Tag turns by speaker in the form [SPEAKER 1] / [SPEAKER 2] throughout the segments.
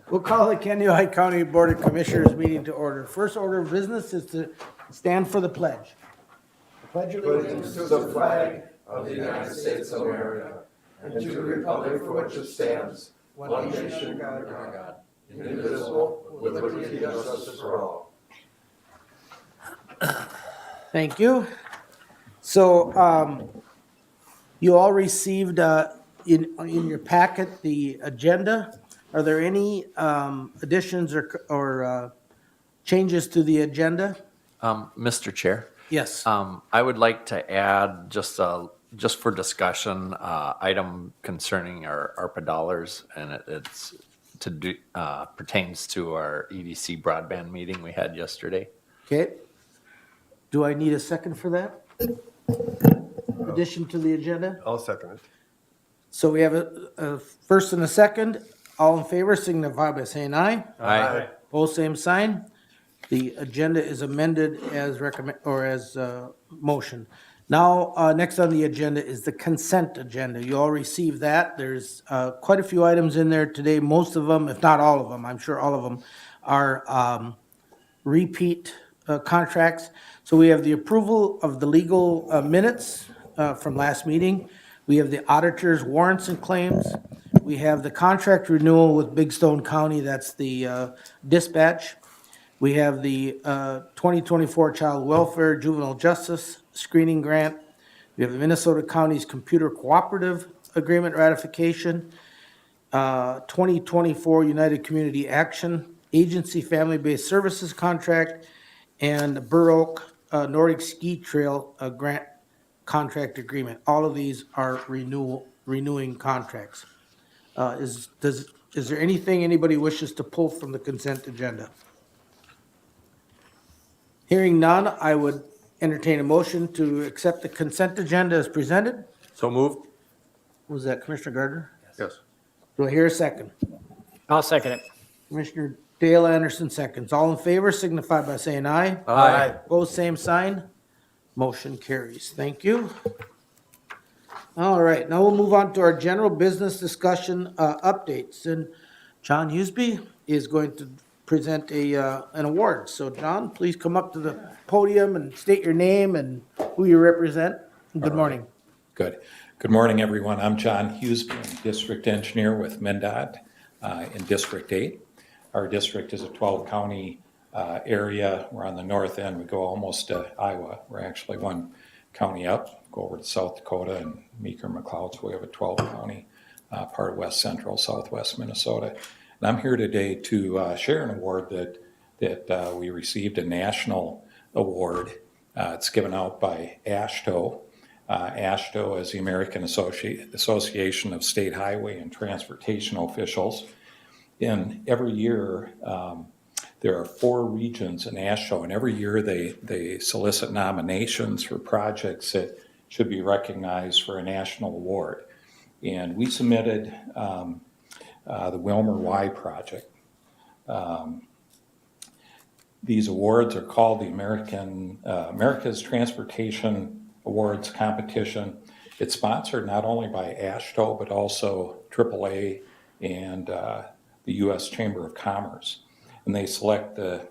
[SPEAKER 1] We'll call the Kennewick County Board of Commissioners meeting to order. First order of business is to stand for the pledge. The pledge of allegiance
[SPEAKER 2] To the flag of the United States of America and to the republic for which it stands, one nation under God, indivisible, with liberty and justice for all.
[SPEAKER 1] Thank you. So, you all received, in your packet, the agenda. Are there any, additions or changes to the agenda?
[SPEAKER 3] Mr. Chair,
[SPEAKER 1] Yes.
[SPEAKER 3] I would like to add just for discussion, item concerning our ARPA dollars, and it's to do, pertains to our EDC broadband meeting we had yesterday.
[SPEAKER 1] Okay. Do I need a second for that? Addition to the agenda?
[SPEAKER 2] I'll second it.
[SPEAKER 1] So we have a first and a second. All in favor signify by saying aye.
[SPEAKER 3] Aye.
[SPEAKER 1] Both same sign. The agenda is amended as motion. Now, next on the agenda is the consent agenda. You all received that. There's quite a few items in there today. Most of them, if not all of them, I'm sure all of them are repeat contracts. So we have the approval of the legal minutes from last meeting. We have the auditor's warrants and claims. We have the contract renewal with Big Stone County, that's the dispatch. We have the 2024 Child Welfare Juvenile Justice Screening Grant. We have the Minnesota County's Computer Cooperative Agreement ratification. 2024 United Community Action Agency Family-Based Services Contract, and Burr Oak Nordic Ski Trail Grant Contract Agreement. All of these are renewing contracts. Is there anything anybody wishes to pull from the consent agenda? Hearing none, I would entertain a motion to accept the consent agenda as presented.
[SPEAKER 3] So moved.
[SPEAKER 1] Was that Commissioner Gardner?
[SPEAKER 2] Yes.
[SPEAKER 1] Do I hear a second?
[SPEAKER 4] I'll second it.
[SPEAKER 1] Commissioner Dale Anderson seconds. All in favor signify by saying aye.
[SPEAKER 3] Aye.
[SPEAKER 1] Both same sign. Motion carries. Thank you. All right, now we'll move on to our general business discussion updates. And John Huseby is going to present an award. So John, please come up to the podium and state your name and who you represent. Good morning.
[SPEAKER 5] Good. Good morning, everyone. I'm John Huseby, I'm District Engineer with MnDOT in District 8. Our district is a 12-county area. We're on the north end. We go almost to Iowa. We're actually one county up, go over to South Dakota and Meeker, McLeod. So we have a 12-county part of west central, southwest Minnesota. And I'm here today to share an award that we received, a national award. It's given out by AASHTO. AASHTO is the American Association of State Highway and Transportation Officials. And every year, there are 4 regions in AASHTO, and every year they solicit nominations for projects that should be recognized for a national award. And we submitted the Wilmer Y project. These awards are called the America's Transportation Awards Competition. It's sponsored not only by AASHTO, but also AAA and the U.S. Chamber of Commerce. And they select the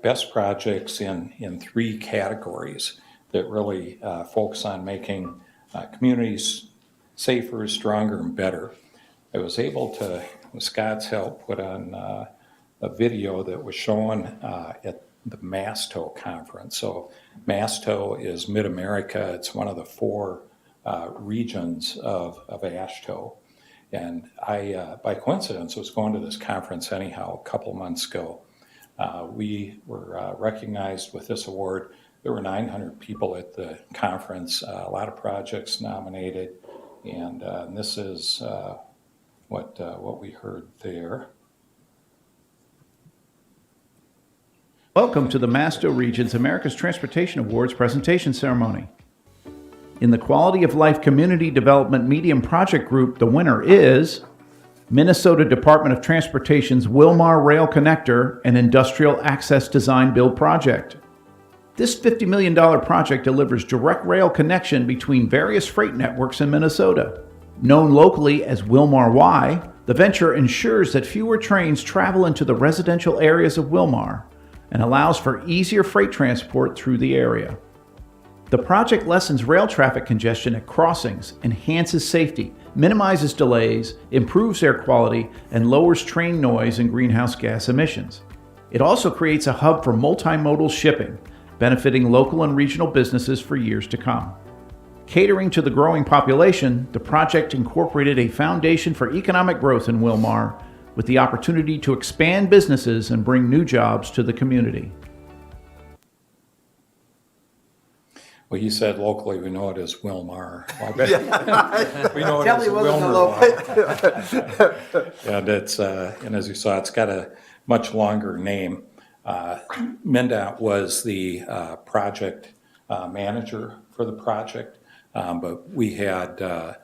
[SPEAKER 5] best projects in 3 categories that really focus on making communities safer, stronger, and better. I was able to, with Scott's help, put on a video that was shown at the MASTO conference. So MASTO is Mid-America. It's one of the 4 regions of AASHTO. And I, by coincidence, was going to this conference anyhow a couple months ago. We were recognized with this award. There were 900 people at the conference, a lot of projects nominated, and this is what we heard there.
[SPEAKER 6] Welcome to the MASTO Region's America's Transportation Awards presentation ceremony. In the Quality of Life Community Development Medium Project Group, the winner is Minnesota Department of Transportation's Wilmar Rail Connector and Industrial Access Design Build Project. This $50 million project delivers direct rail connection between various freight networks in Minnesota. Known locally as Wilmar Y, The venture ensures that fewer trains travel into the residential areas of Wilmar and allows for easier freight transport through the area. The project lessens rail traffic congestion at crossings, enhances safety, minimizes delays, improves air quality, and lowers train noise and greenhouse gas emissions. It also creates a hub for multimodal shipping, benefiting local and regional businesses for years to come. Catering to the growing population, the project incorporated a foundation for economic growth in Wilmar, with the opportunity to expand businesses and bring new jobs to the community.
[SPEAKER 5] Well, you said locally, we know it as Wilmar. We know it
[SPEAKER 1] Tell
[SPEAKER 5] as
[SPEAKER 1] me wasn't a
[SPEAKER 5] Wilmar. And it's, and as you saw, it's got a much longer name. MnDOT was the project manager for the project, but we had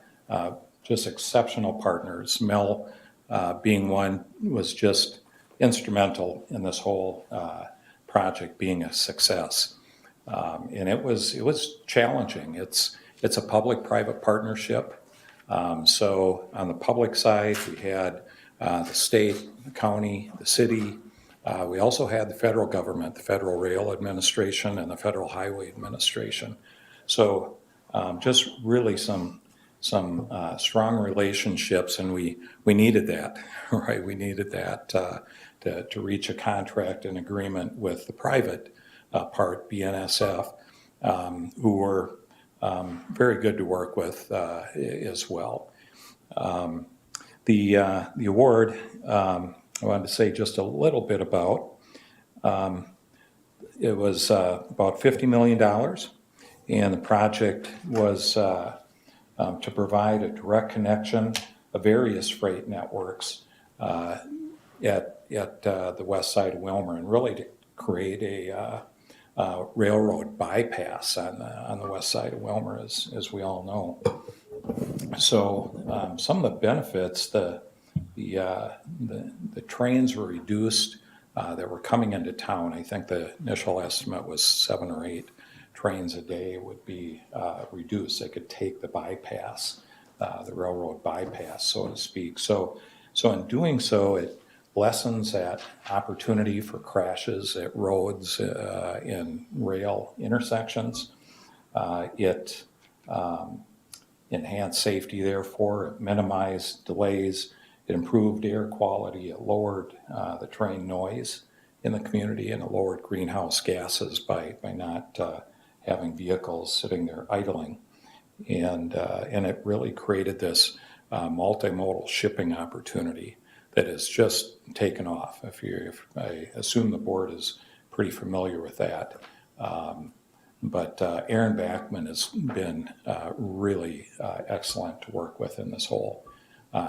[SPEAKER 5] just exceptional partners. Mel, being one, was just instrumental in this whole project being a success. And it was challenging. It's a public-private partnership. So on the public side, we had the state, the county, the city. We also had the federal government, the Federal Rail Administration, and the Federal Highway Administration. So just really some strong relationships, and we needed that, right? We needed that to reach a contract and agreement with the private part, BNSF, who were very good to work with as well. The award, I wanted to say just a little bit about. It was about $50 million, and the project was to provide a direct connection of various freight networks at the west side of Wilmer, and really to create a railroad bypass on the west side of Wilmer, as we all know. So some of the benefits, the trains were reduced that were coming into town. I think the initial estimate was 7 or 8 trains a day would be reduced. They could take the bypass, the railroad bypass, so to speak. So in doing so, it lessens that opportunity for crashes at roads in rail intersections. It enhanced safety, therefore, it minimized delays, it improved air quality, it lowered the train noise in the community, and it lowered greenhouse gases by not having vehicles sitting there idling. And it really created this multimodal shipping opportunity that has just taken off. I assume the board is pretty familiar with that. But Aaron Backman has been really excellent to work with in this whole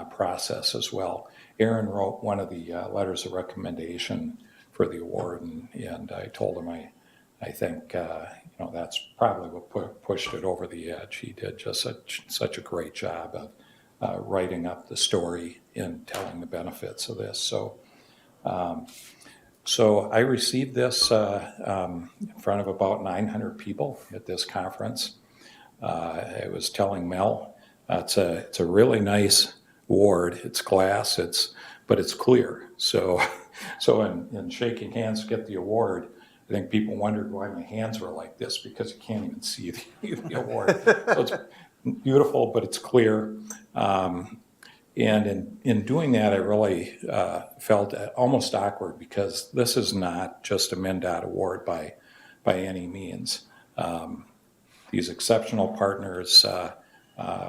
[SPEAKER 5] process as well. Aaron wrote one of the letters of recommendation for the award, and I told him I think that's probably what pushed it over the edge. He did just such a great job of writing up the story and telling the benefits of this. So I received this in front of about 900 people at this conference. I was telling Mel, it's a really nice award. It's glass, but it's clear. So in shaking hands to get the award, I think people wondered why my hands were like this, because you can't even see the award. So it's beautiful, but it's clear. And in doing that, I really felt almost awkward, because this is not just a MnDOT award by any means. These exceptional partners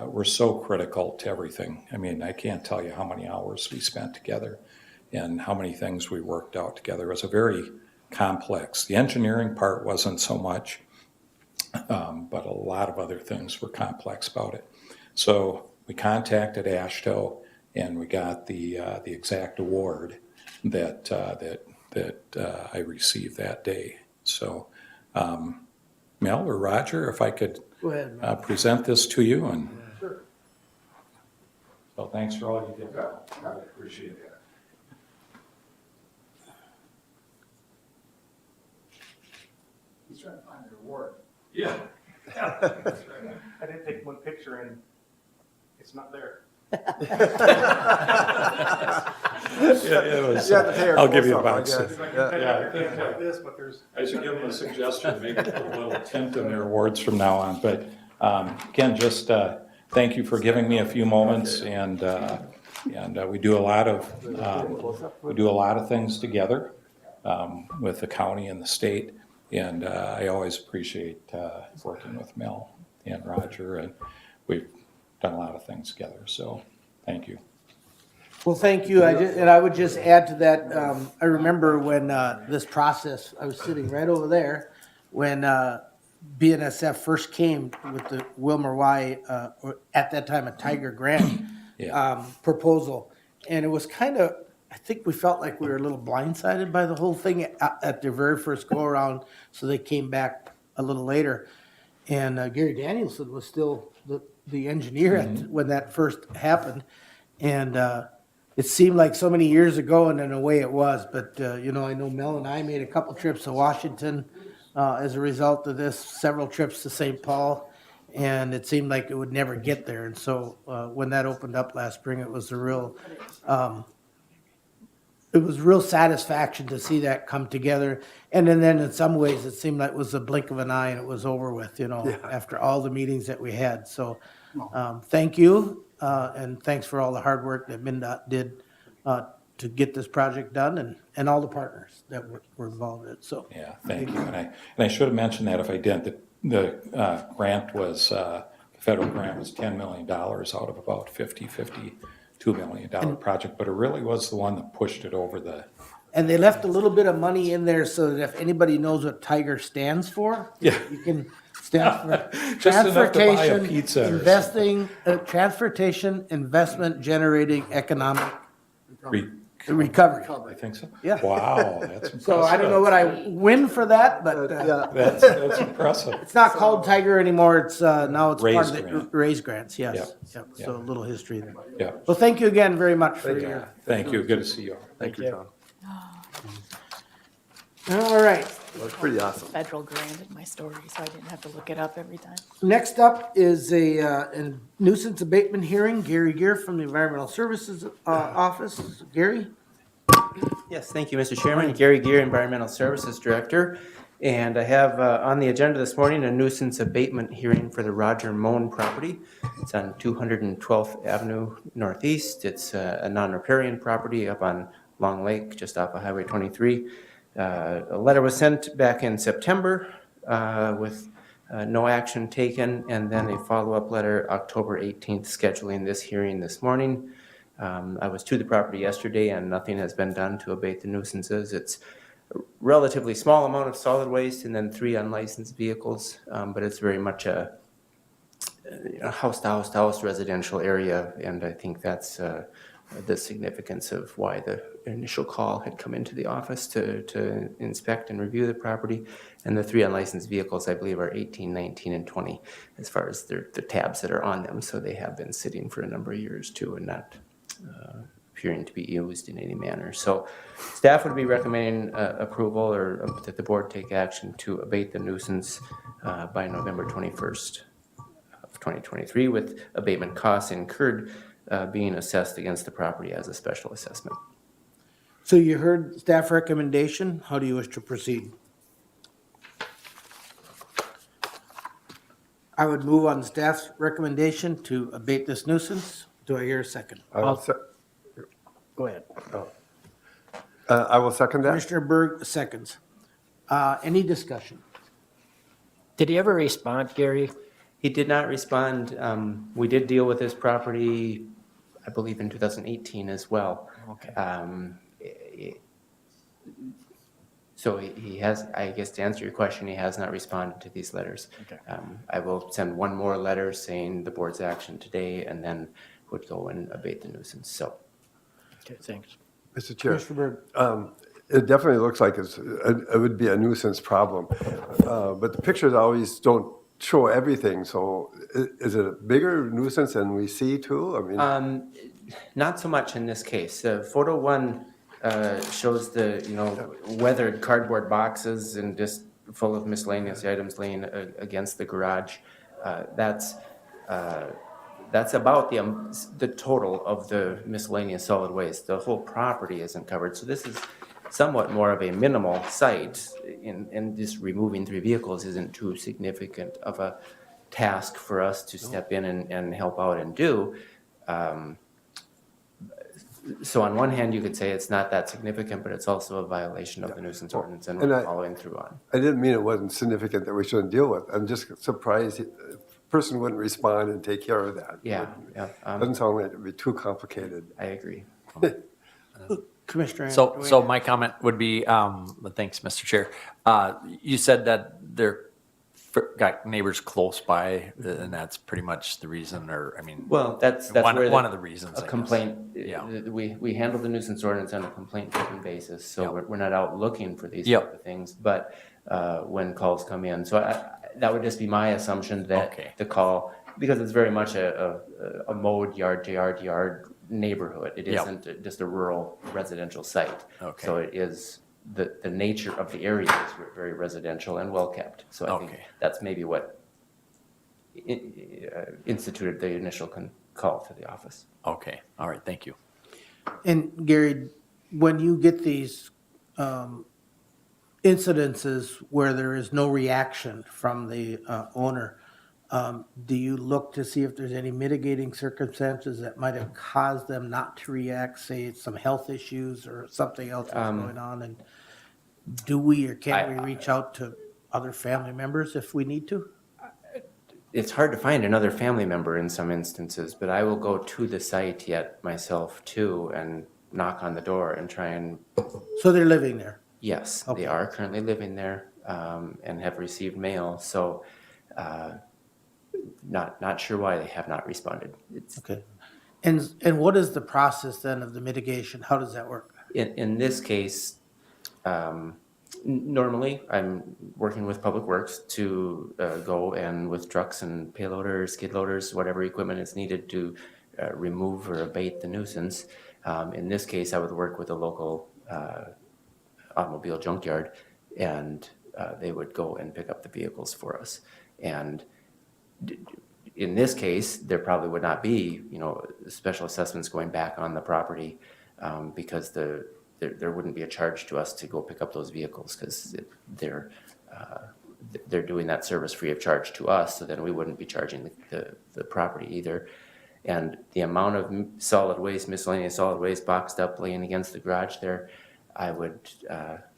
[SPEAKER 5] were so critical to everything. I mean, I can't tell you how many hours we spent together and how many things we worked out together. It was a very complex. The engineering part wasn't so much, but a lot of other things were complex about it. So we contacted AASHTO, and we got the exact award that I received that day. So, Mel or Roger, if I could
[SPEAKER 1] Go ahead, Mel.
[SPEAKER 5] present this to you, and
[SPEAKER 2] Sure.
[SPEAKER 5] so thanks for all you did.
[SPEAKER 2] I appreciate that. He's trying to find the reward.
[SPEAKER 4] Yeah. I did take one picture and it's not there.
[SPEAKER 5] It was,
[SPEAKER 2] You have to pay her
[SPEAKER 5] I'll give you a
[SPEAKER 2] close up, I
[SPEAKER 5] box.
[SPEAKER 2] guess. Yeah.
[SPEAKER 5] Yeah, I think like this, but I should give them a suggestion, maybe put a little tint in their awards from now on. But again, just thank you for giving me a few moments, and we do a lot of things together with the county and the state, and I always appreciate working with Mel and Roger, and we've done a lot of things together. So, thank you.
[SPEAKER 1] Well, thank you. And I would just add to that, I remember when this process, I was sitting right over there, when BNSF first came with the Wilmer Y, or at that time, a Tiger Grant
[SPEAKER 5] Yeah.
[SPEAKER 1] proposal. And it was kind of, I think we felt like we were a little blindsided by the whole thing at their very first go-around, so they came back a little later. And Gary Danielson was still the engineer when that first happened. And it seemed like so many years ago, and in a way it was. But, I know Mel and I made a couple trips to Washington as a result of this, several trips to St. Paul. And it seemed like it would never get there. And so when that opened up last spring, it was real satisfaction to see that come together. And then in some ways, it seemed like it was a blink of an eye and it was over with, after all the meetings that we had. So thank you, and thanks for all the hard work that MnDOT did to get this project done, and all the partners that were involved in it. So
[SPEAKER 5] Yeah, thank you. And I should have mentioned that if I didn't, the grant was, the federal grant was $10 million out of about $52 million project, but it really was the one that pushed it over the,
[SPEAKER 1] And they left a little bit of money in there so that if anybody knows what Tiger stands for,
[SPEAKER 5] Yeah.
[SPEAKER 1] you can stand for
[SPEAKER 5] Just enough to buy a
[SPEAKER 1] transportation,
[SPEAKER 5] pizza or
[SPEAKER 1] investing, transportation, investment, generating economic recovery.
[SPEAKER 5] I think so?
[SPEAKER 1] Yeah.
[SPEAKER 5] Wow, that's impressive.
[SPEAKER 1] So I don't know what I win for that, but
[SPEAKER 2] Yeah.
[SPEAKER 5] That's impressive.
[SPEAKER 1] it's not called Tiger anymore. It's now it's part
[SPEAKER 5] Raise
[SPEAKER 1] of the
[SPEAKER 5] grant.
[SPEAKER 1] raise grants. Yes.
[SPEAKER 5] Yep.
[SPEAKER 1] Yep.
[SPEAKER 5] Yep.
[SPEAKER 1] So a little history there.
[SPEAKER 5] Yeah,
[SPEAKER 1] Well, thank you again very much for your.
[SPEAKER 5] thank you. Good to see you all.
[SPEAKER 2] Thank you, Tom.
[SPEAKER 1] All right.
[SPEAKER 2] That's pretty awesome.
[SPEAKER 4] Federal granted my story, so I didn't have to look it up every time.
[SPEAKER 1] Next up is a nuisance abatement hearing. Gary Gear from the Environmental Services Office. Gary?
[SPEAKER 7] Yes, thank you, Mr. Chairman. Gary Gear, Environmental Services Director. And I have on the agenda this morning a nuisance abatement hearing for the Roger Moan property. It's on 212th Avenue Northeast. It's a non-riparian property up on Long Lake, just off of Highway 23. A letter was sent back in September with no action taken, and then a follow-up letter October 18th scheduling this hearing this morning. I was to the property yesterday and nothing has been done to abate the nuisances. It's a relatively small amount of solid waste and then 3 unlicensed vehicles, but it's very much a house-to-house residential area, and I think that's the significance of why the initial call had come into the office to inspect and review the property. And the 3 unlicensed vehicles, I believe, are 18, 19, and 20 as far as the tabs that are on them. So they have been sitting for a number of years too and not appearing to be used in any manner. So staff would be recommending approval or that the board take action to abate the nuisance by November 21st of 2023 with abatement costs incurred being assessed against the property as a special assessment.
[SPEAKER 1] So you heard staff recommendation. How do you wish to proceed? I would move on staff's recommendation to abate this nuisance. Do I hear a second? Go ahead.
[SPEAKER 2] I will second that.
[SPEAKER 1] Commissioner Berg seconds. Any discussion?
[SPEAKER 8] Did he ever respond, Gary?
[SPEAKER 7] He did not respond. We did deal with this property, I believe, in 2018 as well.
[SPEAKER 8] Okay.
[SPEAKER 7] So he has, I guess to answer your question, he has not responded to these letters.
[SPEAKER 8] Okay.
[SPEAKER 7] I will send one more letter saying the board's action today and then would go and abate the nuisance. So
[SPEAKER 8] Okay, thanks.
[SPEAKER 2] Mr. Chair,
[SPEAKER 1] Commissioner Berg.
[SPEAKER 2] it definitely looks like it would be a nuisance problem. But the pictures always don't show everything. So is it a bigger nuisance than we see too? I mean,
[SPEAKER 7] not so much in this case. Photo 1 shows the weathered cardboard boxes and just full of miscellaneous items laying against the garage. That's that's about the total of the miscellaneous solid waste. The whole property isn't covered, so this is somewhat more of a minimal site, and just removing 3 vehicles isn't too significant of a task for us to step in and help out and do. So on one hand, you could say it's not that significant, but it's also a violation of the nuisance ordinance, and
[SPEAKER 2] And
[SPEAKER 7] we're
[SPEAKER 2] I-
[SPEAKER 7] following through on.
[SPEAKER 2] I didn't mean it wasn't significant that we shouldn't deal with. I'm just surprised a person wouldn't respond and take care of that.
[SPEAKER 7] Yeah,
[SPEAKER 2] Doesn't sound like it'd be too complicated.
[SPEAKER 7] I agree.
[SPEAKER 1] Commissioner.
[SPEAKER 3] So my comment would be, thanks, Mr. Chair. You said that they're got neighbors close by, and that's pretty much the reason, or, I mean,
[SPEAKER 7] Well, that's
[SPEAKER 3] one
[SPEAKER 7] where
[SPEAKER 3] one of the reasons, I
[SPEAKER 7] a
[SPEAKER 3] guess.
[SPEAKER 7] complaint,
[SPEAKER 3] Yeah.
[SPEAKER 7] we handle the nuisance ordinance on a complaint-driven basis, so
[SPEAKER 3] Yep.
[SPEAKER 7] we're not out looking for these
[SPEAKER 3] Yep.
[SPEAKER 7] type of things, but when calls come in, so that would just be my assumption that
[SPEAKER 3] Okay.
[SPEAKER 7] the call, because it's very much a mowed yard to yard to yard neighborhood, it
[SPEAKER 3] Yep.
[SPEAKER 7] isn't just a rural residential site.
[SPEAKER 3] Okay.
[SPEAKER 7] So it is, the nature of the area is very residential and well-kept, so I think
[SPEAKER 3] Okay.
[SPEAKER 7] that's maybe what instituted the initial call to the office.
[SPEAKER 3] Okay, all right, thank you.
[SPEAKER 1] And Gary, when you get these incidences where there is no reaction from the owner, do you look to see if there's any mitigating circumstances that might have caused them not to react, say it's some health issues or something else that's going on? And do we or can we reach out to other family members if we need to?
[SPEAKER 7] It's hard to find another family member in some instances, but I will go to the site yet myself too and knock on the door and try and,
[SPEAKER 1] So they're living there?
[SPEAKER 7] yes,
[SPEAKER 1] Okay.
[SPEAKER 7] they are currently living there and have received mail, so not sure why they have not responded. It's,
[SPEAKER 1] Okay. And what is the process then of the mitigation? How does that work?
[SPEAKER 7] in this case, normally, I'm working with Public Works to go and with trucks and payloaders, skid loaders, whatever equipment is needed to remove or abate the nuisance. In this case, I would work with a local automobile junkyard, and they would go and pick up the vehicles for us. And in this case, there probably would not be, special assessments going back on the property because there wouldn't be a charge to us to go pick up those vehicles because they're doing that service free of charge to us, so then we wouldn't be charging the property either. And the amount of solid waste, miscellaneous solid waste boxed up laying against the garage there, I would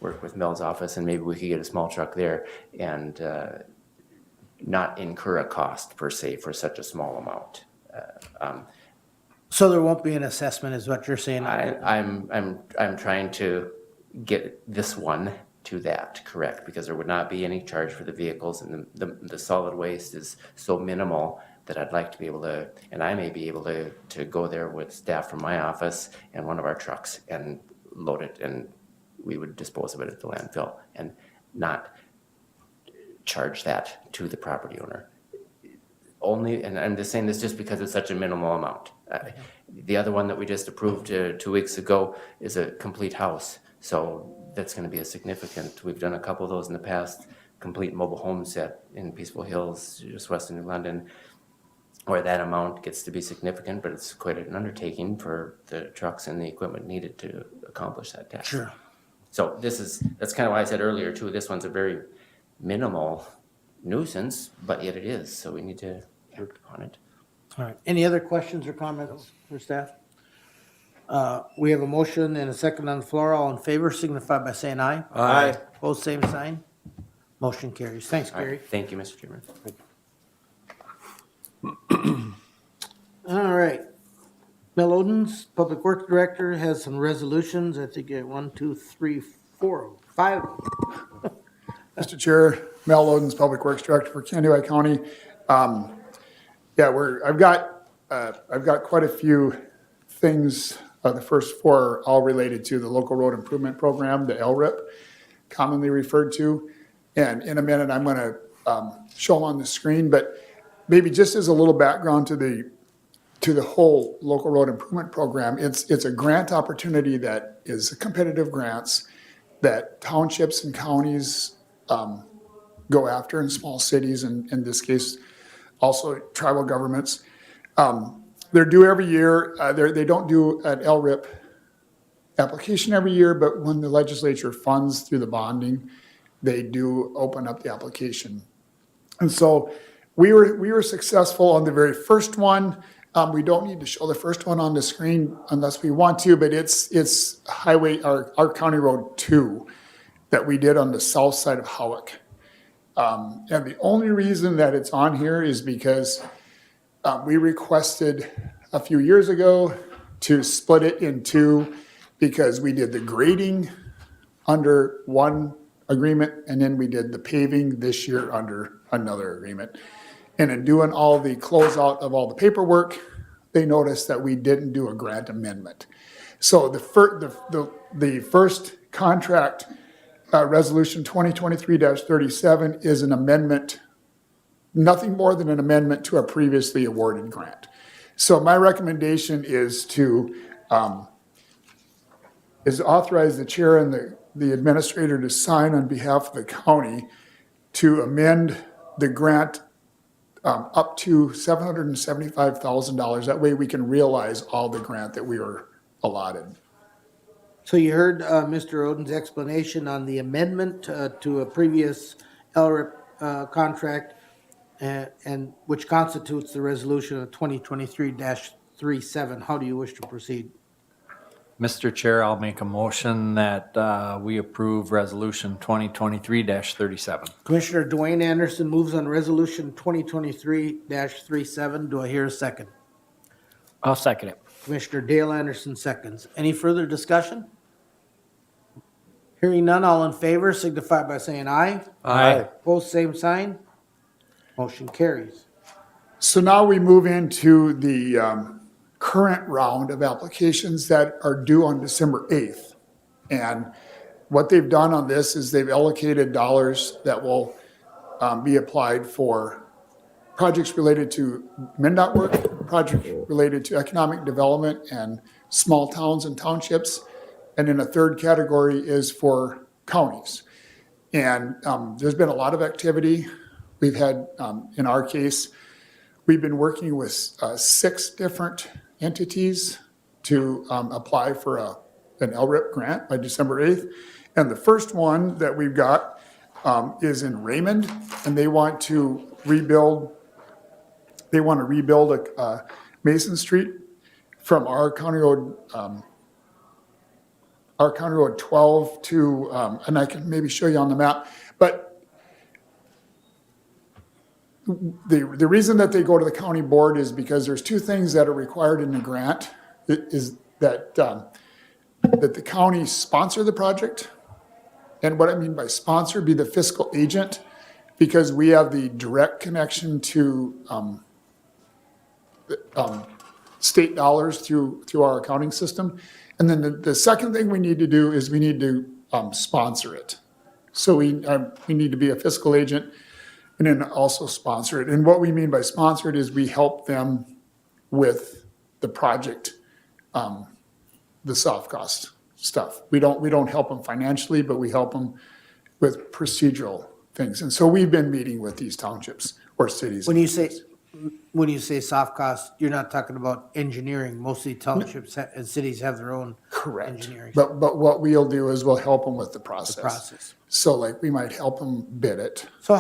[SPEAKER 7] work with Mel's office and maybe we could get a small truck there and not incur a cost per se for such a small amount.
[SPEAKER 1] So there won't be an assessment is what you're saying?
[SPEAKER 7] I'm trying to get this one to that, correct, because there would not be any charge for the vehicles, and the solid waste is so minimal that I'd like to be able to, and I may be able to go there with staff from my office and one of our trucks and load it, and we would dispose of it at the landfill and not charge that to the property owner. Only, and I'm just saying this just because it's such a minimal amount. The other one that we just approved 2 weeks ago is a complete house, so that's going to be a significant. We've done a couple of those in the past. Complete mobile home set in Peaceful Hills, just west of New London, where that amount gets to be significant, but it's quite an undertaking for the trucks and the equipment needed to accomplish that task.
[SPEAKER 1] Sure.
[SPEAKER 7] So that's kind of why I said earlier too. This one's a very minimal nuisance, but yet it is. So we need to act upon it.
[SPEAKER 1] All right. Any other questions or comments for staff? We have a motion and a second on the floor. All in favor signify by saying aye.
[SPEAKER 2] Aye.
[SPEAKER 1] Opposed, same sign. Motion carries. Thanks,
[SPEAKER 7] All
[SPEAKER 1] Gary.
[SPEAKER 7] right. Thank you, Mr. Chairman.
[SPEAKER 1] All right. Mel Odens, Public Works Director, has some resolutions. I think 1, 2, 3, 4, 5.
[SPEAKER 9] Mr. Chair, Mel Odens, Public Works Director for Candiway County. I've got quite a few things. The first 4 are all related to the Local Road Improvement Program, the LRIP, commonly referred to. And in a minute, I'm going to show them on the screen, but maybe just as a little background to the whole Local Road Improvement Program, it's a grant opportunity that is competitive grants that townships and counties go after in small cities, and in this case, also tribal governments. They're due every year. They don't do an LRIP application every year, but when the legislature funds through the bonding, they do open up the application. And so we were successful on the very first one. We don't need to show the first one on the screen unless we want to, but it's highway, our County Road 2 that we did on the south side of Howick. And the only reason that it's on here is because we requested a few years ago to split it in two because we did the grading under one agreement and then we did the paving this year under another agreement. And in doing all the closeout of all the paperwork, they noticed that we didn't do a grant amendment. So the first contract, Resolution 2023-37, is an amendment, nothing more than an amendment to a previously awarded grant. So my recommendation is to authorize the chair and the administrator to sign on behalf of the county to amend the grant up to $775,000. That way we can realize all the grant that we were allotted.
[SPEAKER 1] So you heard Mr. Oden's explanation on the amendment to a previous LRIP contract, and which constitutes the resolution of 2023-37. How do you wish to proceed?
[SPEAKER 3] Mr. Chair, I'll make a motion that we approve Resolution 2023-37.
[SPEAKER 1] Commissioner Dwayne Anderson moves on resolution 2023-37. Do I hear a second?
[SPEAKER 8] I'll second it.
[SPEAKER 1] Commissioner Dale Anderson seconds. Any further discussion? Hearing none, all in favor signify by saying aye.
[SPEAKER 3] Aye.
[SPEAKER 1] Opposed, same sign. Motion carries.
[SPEAKER 9] So now we move into the current round of applications that are due on December 8th. And what they've done on this is they've allocated dollars that will be applied for projects related to MnDOT work, projects related to economic development and small towns and townships. And then a third category is for counties. And there's been a lot of activity. We've had, in our case, we've been working with 6 different entities to apply for an LRIP grant by December 8th. And the first one that we've got is in Raymond, and they want to rebuild Mason Street from our County Road 12 to, and I can maybe show you on the map, but the reason that they go to the county board is because there's 2 things that are required in the grant. It is that the county sponsor the project. And what I mean by sponsor, be the fiscal agent, because we have the direct connection to state dollars through our accounting system. And then the second thing we need to do is we need to sponsor it. So we need to be a fiscal agent and then also sponsor it. And what we mean by sponsor it is we help them with the project, the soft cost stuff. We don't help them financially, but we help them with procedural things. And so we've been meeting with these townships or cities.
[SPEAKER 1] When you say soft cost, you're not talking about engineering. Mostly townships and cities have their own engineering.
[SPEAKER 9] But what we'll do is we'll help them with the process.
[SPEAKER 1] The process.
[SPEAKER 9] So like we might help them bid it.
[SPEAKER 1] So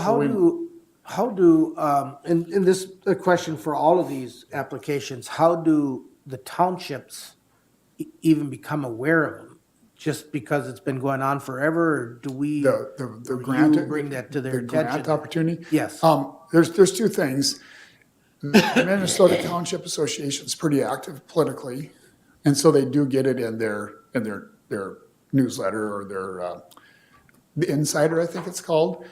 [SPEAKER 1] and this is a question for all of these applications, how do the townships even become aware of them? Just because it's been going on forever, or do we?
[SPEAKER 9] The grant.
[SPEAKER 1] You bring that to their attention?
[SPEAKER 9] Grant opportunity?
[SPEAKER 1] Yes.
[SPEAKER 9] There's 2 things. The Minnesota Township Association is pretty active politically, and so they do get it in their newsletter or their the Insider, I think it's called.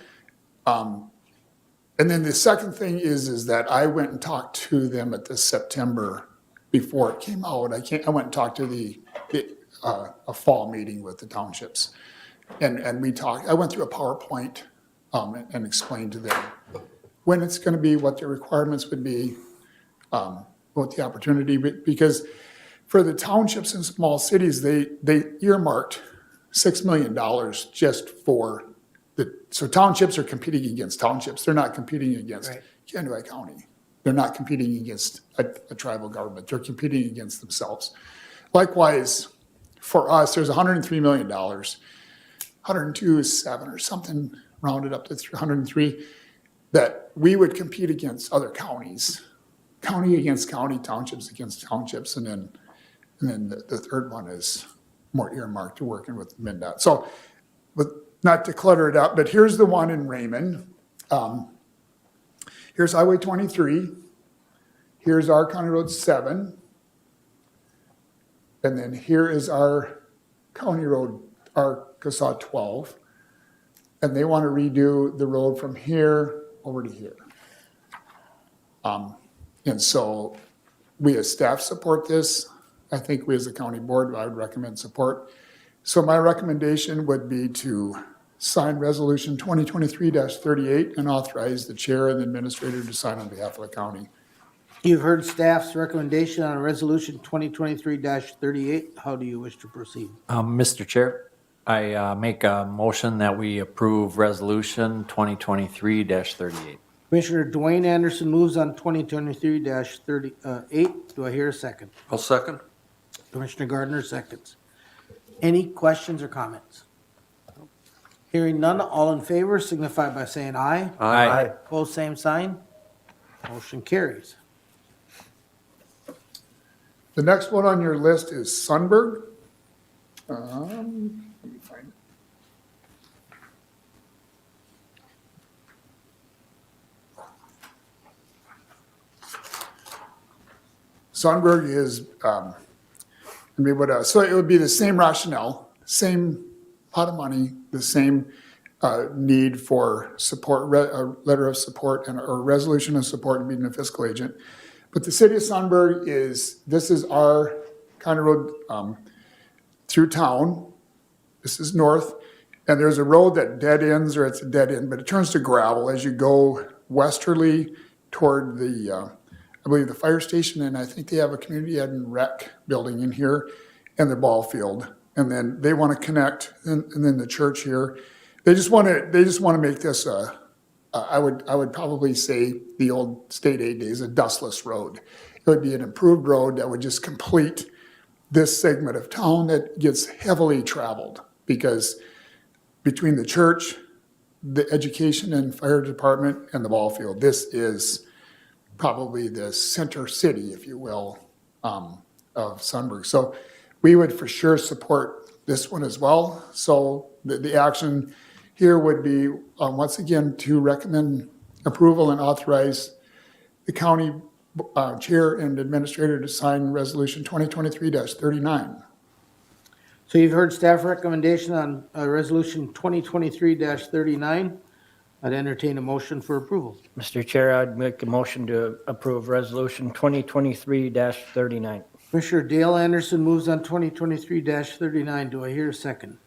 [SPEAKER 9] And then the second thing is that I went and talked to them at the September before it came out. I went and talked to a fall meeting with the townships, and we talked. I went through a PowerPoint and explained to them when it's going to be, what the requirements would be, what the opportunity, because for the townships and small cities, they earmarked $6 million just for so townships are competing against townships. They're not competing against Kennewick County. They're not competing against a tribal government. They're competing against themselves. Likewise, for us, there's $103 million. 102 is 7 or something, rounded up to 103, that we would compete against other counties, county against county, townships against townships, and then the third one is more earmarked to working with MnDOT. So, but not to clutter it up, but here's the one in Raymond. Here's Highway 23. Here's our County Road 7. And then here is our County Road, our CSA 12. And they want to redo the road from here over to here. And so we as staff support this. I think we as a county board, I would recommend support. So my recommendation would be to sign resolution 2023-38 and authorize the chair and the administrator to sign on behalf of the county.
[SPEAKER 1] You've heard staff's recommendation on resolution 2023-38. How do you wish to proceed?
[SPEAKER 3] Mr. Chair, I make a motion that we approve resolution 2023-38.
[SPEAKER 1] Commissioner Dwayne Anderson moves on 2023-38. Do I hear a second?
[SPEAKER 2] I'll second.
[SPEAKER 1] Commissioner Gardner seconds. Any questions or comments? Hearing none, all in favor signify by saying aye.
[SPEAKER 3] Aye.
[SPEAKER 1] Opposed, same sign. Motion carries.
[SPEAKER 9] The next one on your list is Sunberg. Let me find it. Sunberg is, so it would be the same rationale, same pot of money, the same need for support, a letter of support and or resolution of support and being a fiscal agent. But the city of Sunberg this is our County Road through town. This is north. And there's a road that dead ends, or it's a dead end, but it turns to gravel as you go westerly toward the, I believe the fire station, and I think they have a community ed and rec building in here and the ball field. And then they want to connect, and then the church here. They just want to make this I would probably say the old state aid days, a dustless road. It would be an improved road that would just complete this segment of town that gets heavily traveled, because between the church, the education and fire department, and the ball field, this is probably the center city, if you will, of Sunberg. So we would for sure support this one as well. So the action here would be, once again, to recommend approval and authorize the county chair and administrator to sign resolution 2023-39.
[SPEAKER 1] So you've heard staff recommendation on resolution 2023-39. I'd entertain a motion for approval.
[SPEAKER 8] Mr. Chair, I'd make a motion to approve resolution 2023-39.
[SPEAKER 1] Commissioner Dale Anderson moves on 2023-39. Do I hear a second?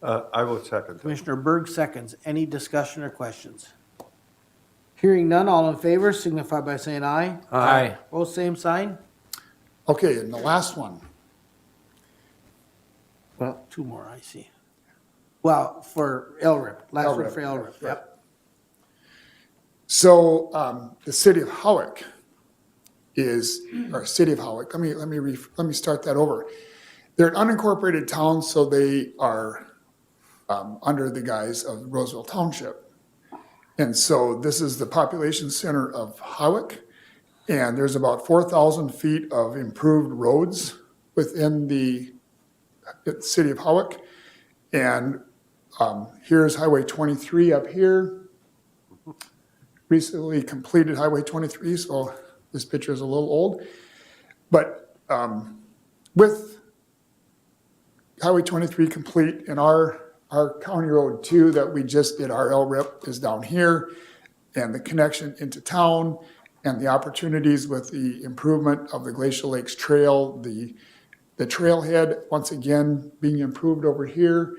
[SPEAKER 2] I will second.
[SPEAKER 1] Commissioner Berg seconds. Any discussion or questions? Hearing none, all in favor signify by saying aye.
[SPEAKER 8] Aye.
[SPEAKER 1] Both same sign?
[SPEAKER 9] Okay, and the last one.
[SPEAKER 1] Well, two more, I see. Well, for LRIP, last one
[SPEAKER 9] LRIP,
[SPEAKER 1] for LRIP, yep.
[SPEAKER 9] So the city of Howick city of Howick, let me start that over. They're an unincorporated town, so they are under the guise of Roseville Township. And so this is the population center of Howick, and there's about 4,000 feet of improved roads within the city of Howick. And here's Highway 23 up here. Recently completed Highway 23, so this picture is a little old. But with Highway 23 complete, and our County Road 2 that we just did, our LRIP is down here, and the connection into town, and the opportunities with the improvement of the Glacial Lakes Trail, the trailhead, once again, being improved over here.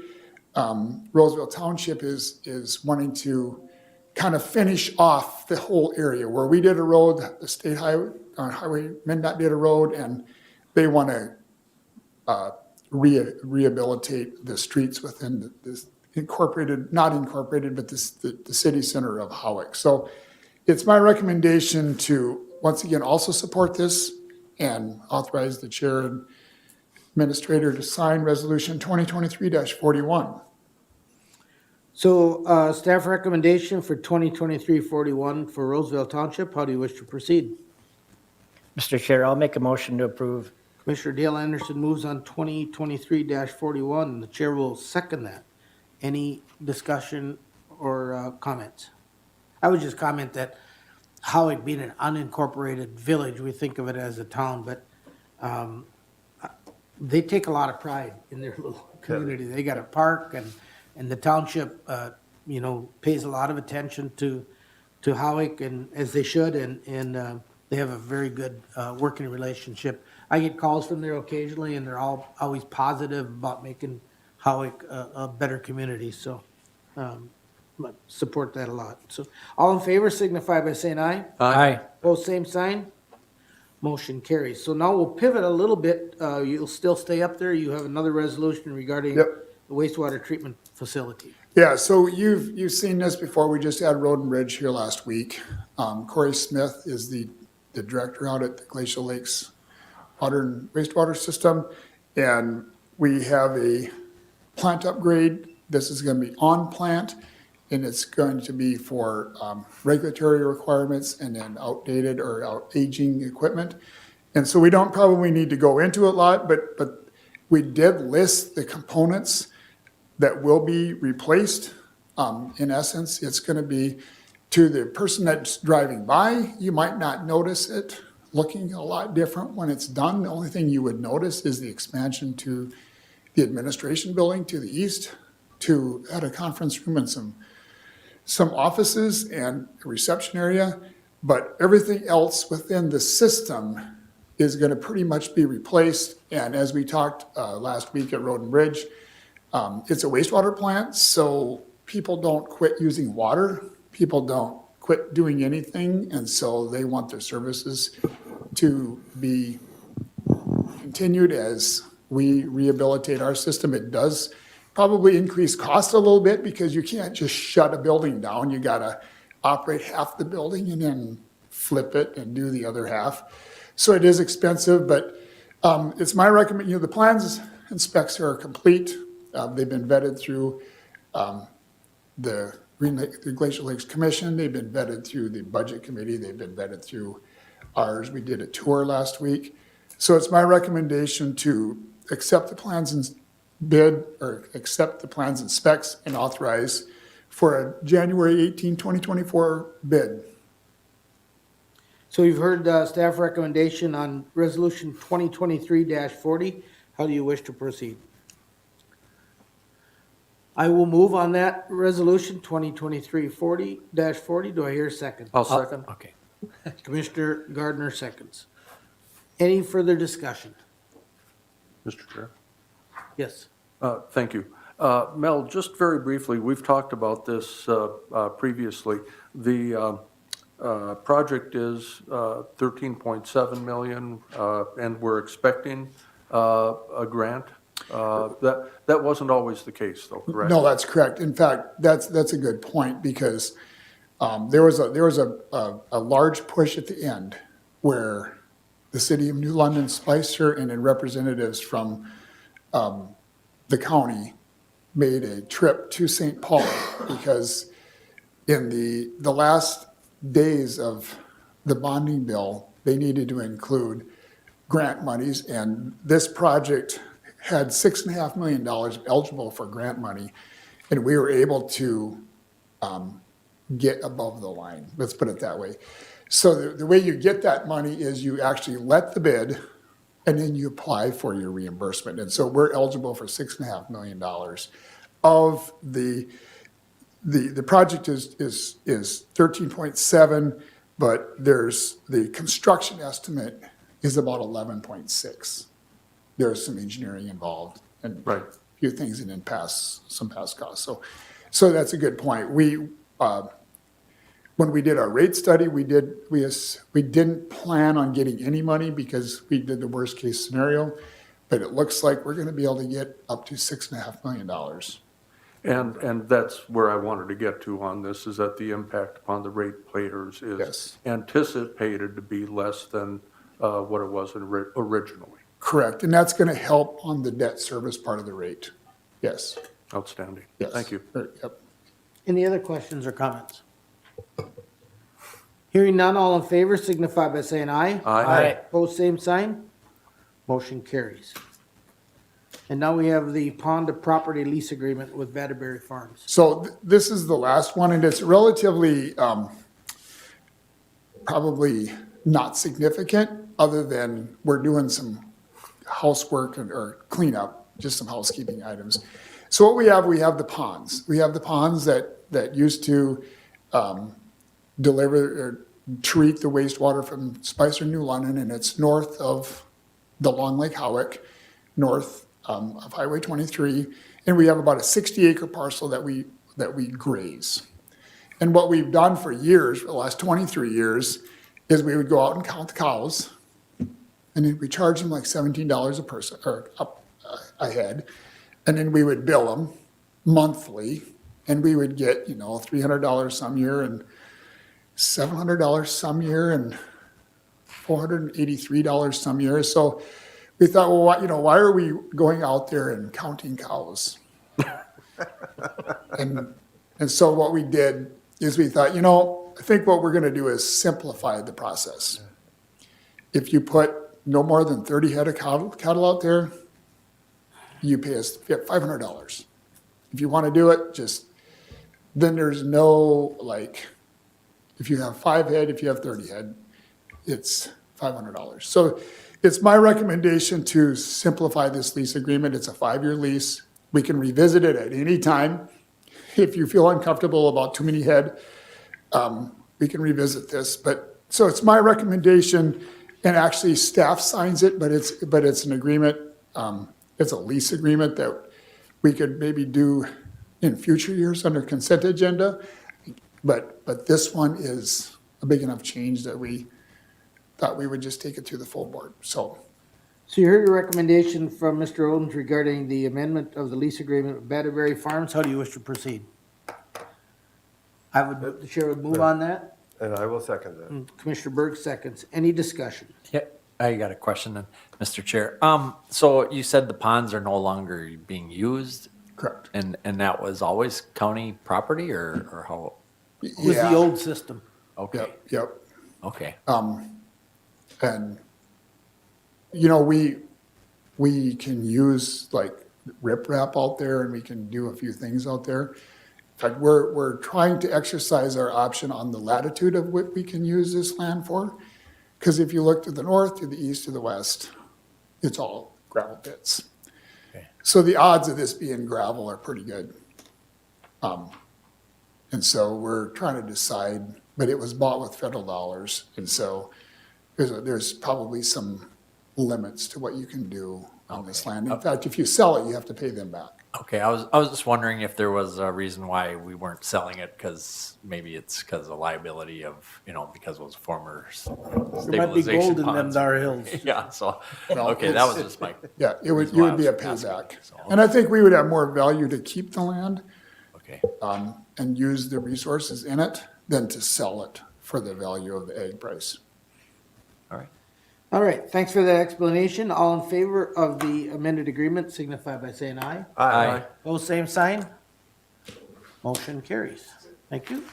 [SPEAKER 9] Roseville Township is wanting to kind of finish off the whole area where we did a road, the state highway, MnDOT did a road, and they want to rehabilitate the streets within this incorporated, not incorporated, but the city center of Howick. So It's my recommendation to, once again, also support this and authorize the chair and administrator to sign resolution 2023-41.
[SPEAKER 1] So, staff recommendation for 2023-41 for Roseville Township, how do you wish to proceed?
[SPEAKER 8] Mr. Chair, I'll make a motion to approve.
[SPEAKER 1] Commissioner Dale Anderson moves on 2023-41, the chair will second that. Any discussion or comments? I would just comment that Howick being an unincorporated village, we think of it as a town, but they take a lot of pride in their little community. They got a park and the township, pays a lot of attention to Howick and as they should, and they have a very good working relationship. I get calls from there occasionally and they're all always positive about making Howick a better community, so support that a lot. So all in favor signify by saying aye.
[SPEAKER 8] Aye.
[SPEAKER 1] Opposed, same sign. Motion carries. So now we'll pivot a little bit. You'll still stay up there. You have another resolution regarding
[SPEAKER 9] Yep.
[SPEAKER 1] the wastewater treatment facility.
[SPEAKER 9] Yeah, so you've seen this before. We just had Road and Bridge here last week. Corey Smith is the director out at the Glacial Lakes Water and Wastewater System. And we have a plant upgrade. This is going to be on plant, and it's going to be for regulatory requirements and then outdated or aging equipment. And so we don't probably need to go into it a lot, but we did list the components that will be replaced. In essence, it's going to be, to the person that's driving by, you might not notice it looking a lot different when it's done. The only thing you would notice is the expansion to the administration building to the east, to add a conference room and some offices and a reception area. But everything else within the system is going to pretty much be replaced. And as we talked last week at Road and Bridge, it's a wastewater plant, so people don't quit using water. People don't quit doing anything, and so they want their services to be continued as we rehabilitate our system. It does probably increase cost a little bit because you can't just shut a building down. You gotta operate half the building and then flip it and do the other half. So it is expensive, but it's my recommend, the plans and specs are complete. They've been vetted through the Glacial Lakes Commission. They've been vetted through the Budget Committee. They've been vetted through ours. We did a tour last week. So it's my recommendation to accept the plans and bid, or accept the plans and specs and authorize for a January 18, 2024 bid.
[SPEAKER 1] So you've heard staff recommendation on resolution 2023-40. How do you wish to proceed? I will move on that resolution 2023-40. Do I hear a second?
[SPEAKER 2] I'll second.
[SPEAKER 3] Okay.
[SPEAKER 1] Commissioner Gardner seconds. Any further discussion?
[SPEAKER 2] Mr. Chair.
[SPEAKER 1] Yes.
[SPEAKER 2] Thank you. Mel, just very briefly, we've talked about this previously. The project is 13.7 million, and we're expecting a grant. That wasn't always the case, though, correct?
[SPEAKER 9] No, that's correct. In fact, that's a good point, because there was a large push at the end where the city of New London, Spicer, and then representatives from the county made a trip to St. Paul, because in the last days of the bonding bill, they needed to include grant monies, and this project had $6.5 million eligible for grant money, and we were able to get above the line, let's put it that way. So the way you get that money is you actually let the bid, and then you apply for your reimbursement. And so we're eligible for $6.5 million of the project is 13.7, but there's the construction estimate is about 11.6. There's some engineering involved and
[SPEAKER 2] Right.
[SPEAKER 9] a few things and then some past costs. So that's a good point. We when we did our rate study, we didn't plan on getting any money because we did the worst case scenario, but it looks like we're going to be able to get up to $6.5 million.
[SPEAKER 2] And that's where I wanted to get to on this, is that the impact upon the ratepayers is
[SPEAKER 9] Yes.
[SPEAKER 2] anticipated to be less than what it was originally.
[SPEAKER 9] Correct, and that's going to help on the debt service part of the rate. Yes,
[SPEAKER 2] Outstanding.
[SPEAKER 9] yes.
[SPEAKER 2] Thank you.
[SPEAKER 9] Yep.
[SPEAKER 1] Any other questions or comments? Hearing none, all in favor signify by saying aye.
[SPEAKER 2] Aye.
[SPEAKER 1] Opposed, same sign. Motion carries. And now we have the pond to property lease agreement with Vatterbury Farms.
[SPEAKER 9] So this is the last one, and it's relatively, probably not significant, other than we're doing some housework or cleanup, just some housekeeping items. So what we have the ponds. We have the ponds that used to deliver or treat the wastewater from Spicer, New London, and it's north of the Long Lake Howick, north of Highway 23, and we have about a 60-acre parcel that we graze. And what we've done for years, for the last 23 years, is we would go out and count the cows, and then we charge them like $17 a person, or a head, and then we would bill them monthly, and we would get, $300 some year, and $700 some year, and $483 some year. So we thought, well, why are we going out there and counting cows? And so what we did is we thought, I think what we're going to do is simplify the process. If you put no more than 30 head of cattle out there, you pay us $500. If you want to do it, then there's no, if you have 5 head, if you have 30 head, it's $500. So it's my recommendation to simplify this lease agreement. It's a 5-year lease. We can revisit it at any time. If you feel uncomfortable about too many head, we can revisit this. So it's my recommendation, and actually staff signs it, but it's an agreement. It's a lease agreement that we could maybe do in future years under consent agenda. But this one is a big enough change that we thought we would just take it to the full board. So
[SPEAKER 1] You heard a recommendation from Mr. Odens regarding the amendment of the lease agreement with Vatterbury Farms. How do you wish to proceed? The chair would move on that.
[SPEAKER 10] And I will second that.
[SPEAKER 1] Commissioner Berg seconds. Any discussion?
[SPEAKER 3] Yeah, I got a question then, Mr. Chair. So you said the ponds are no longer being used,
[SPEAKER 9] correct.
[SPEAKER 3] and that was always county property, or how?
[SPEAKER 1] It was the
[SPEAKER 9] Yeah.
[SPEAKER 1] old system.
[SPEAKER 3] Okay,
[SPEAKER 9] Yep.
[SPEAKER 3] okay.
[SPEAKER 9] And, we can use riprap out there, and we can do a few things out there. In fact, we're trying to exercise our option on the latitude of what we can use this land for. Because if you look to the north, to the east, to the west, it's all gravel pits.
[SPEAKER 3] Okay.
[SPEAKER 9] So the odds of this being gravel are pretty good. And so we're trying to decide, but it was bought with federal dollars, and so there's probably some limits to what you can do on this land. In fact, if you sell it, you have to pay them back.
[SPEAKER 3] Okay, I was just wondering if there was a reason why we weren't selling it, because maybe it's because of liability of, because it was former
[SPEAKER 1] There might be
[SPEAKER 3] stabilization
[SPEAKER 1] gold in them
[SPEAKER 3] ponds.
[SPEAKER 1] Dar Hills.
[SPEAKER 3] Yeah, so,
[SPEAKER 9] No,
[SPEAKER 3] okay, that was just my,
[SPEAKER 9] Yeah, you would
[SPEAKER 3] why I
[SPEAKER 9] be a
[SPEAKER 3] was asking,
[SPEAKER 9] payback.
[SPEAKER 3] so.
[SPEAKER 9] And I think we would have more value to keep the land
[SPEAKER 3] okay,
[SPEAKER 9] and use the resources in it than to sell it for the value of the egg price.
[SPEAKER 3] all right.
[SPEAKER 1] All right, thanks for that explanation. All in favor of the amended agreement signify by saying aye.
[SPEAKER 3] Aye.
[SPEAKER 1] Both same sign. Motion carries. Thank you.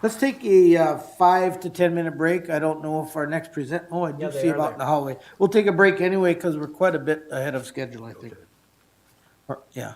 [SPEAKER 1] Let's take a 5 to 10 minute break. I don't know if our next I do see about in the hallway. We'll take a break anyway because we're quite a bit ahead of schedule, I think. Yeah.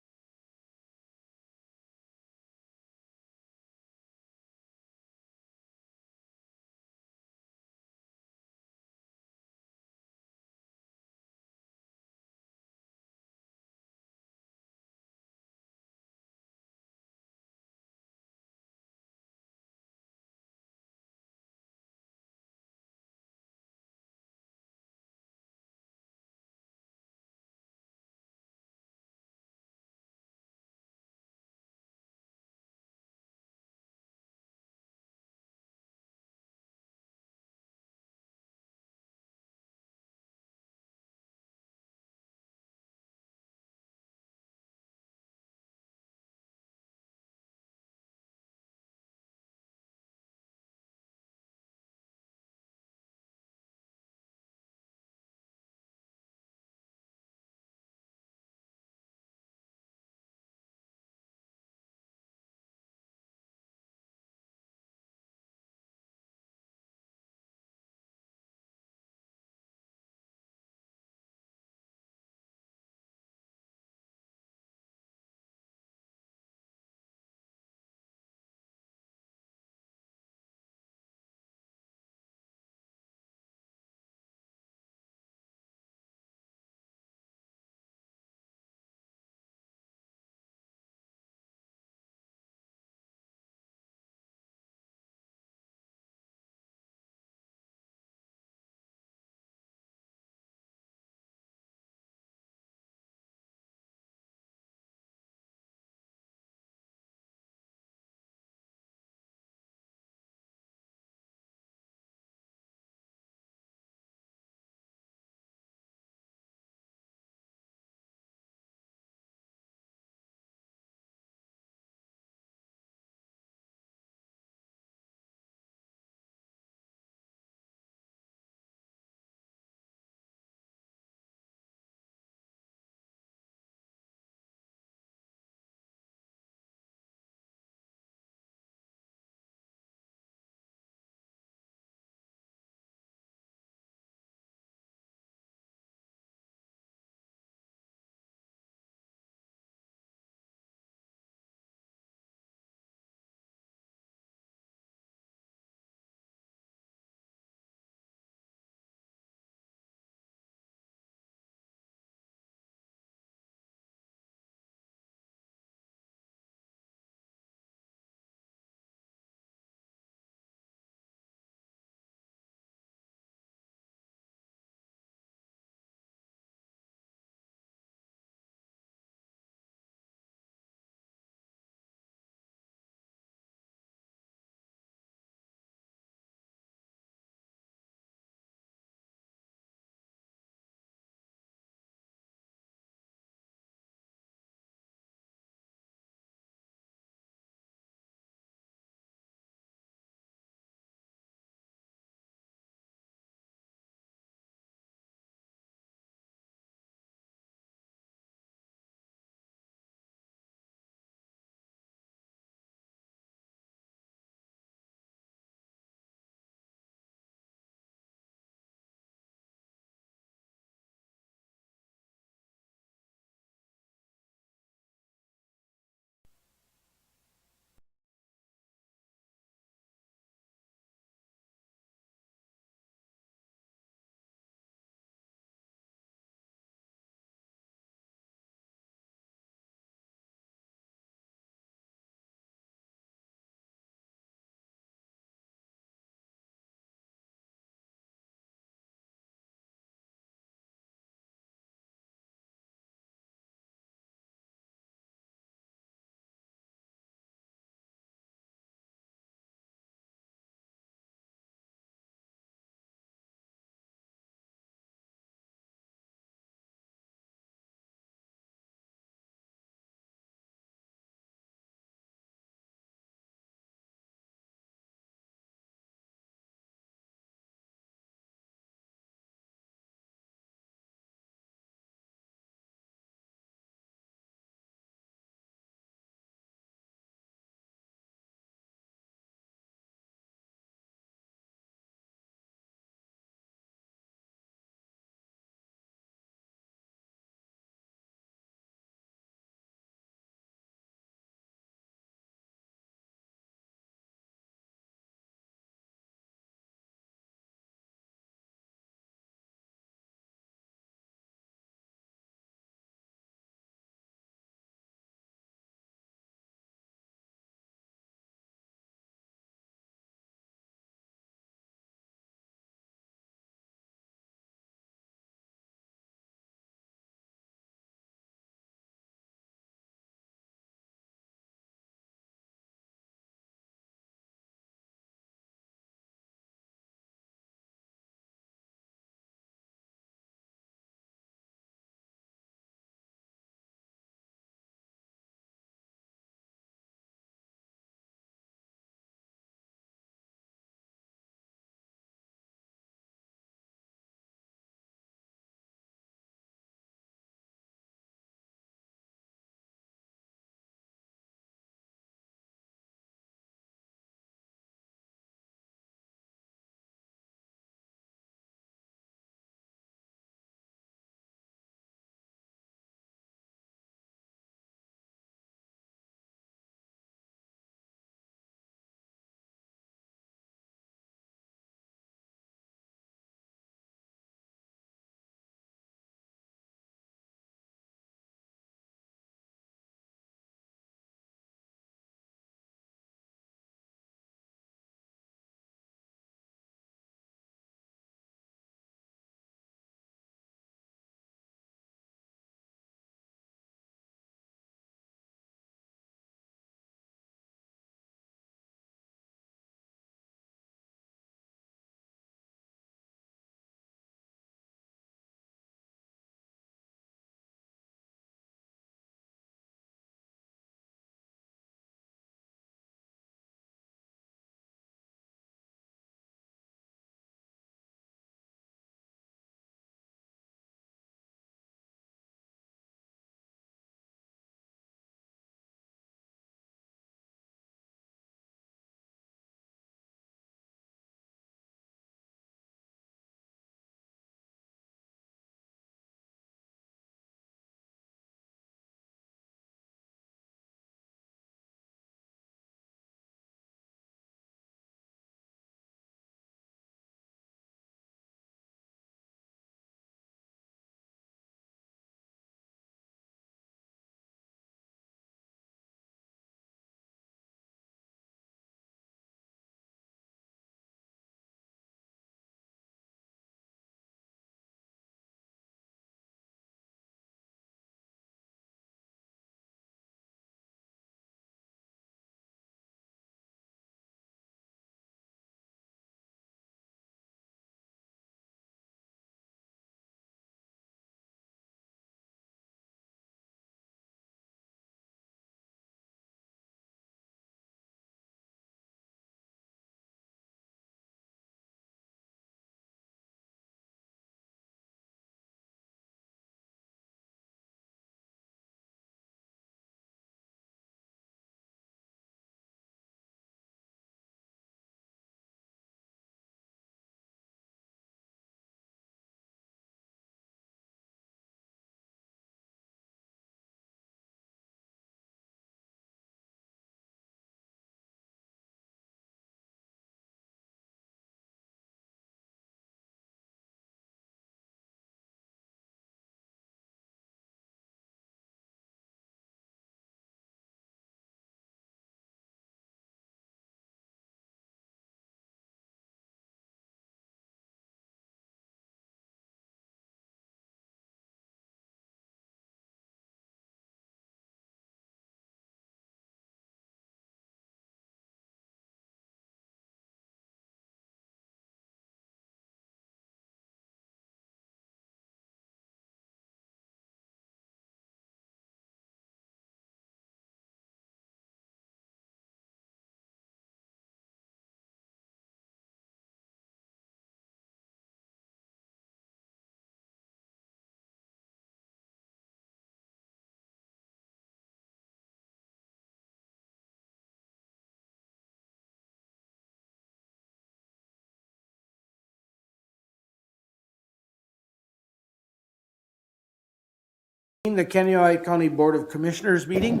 [SPEAKER 1] The Kennewick County Board of Commissioners meeting.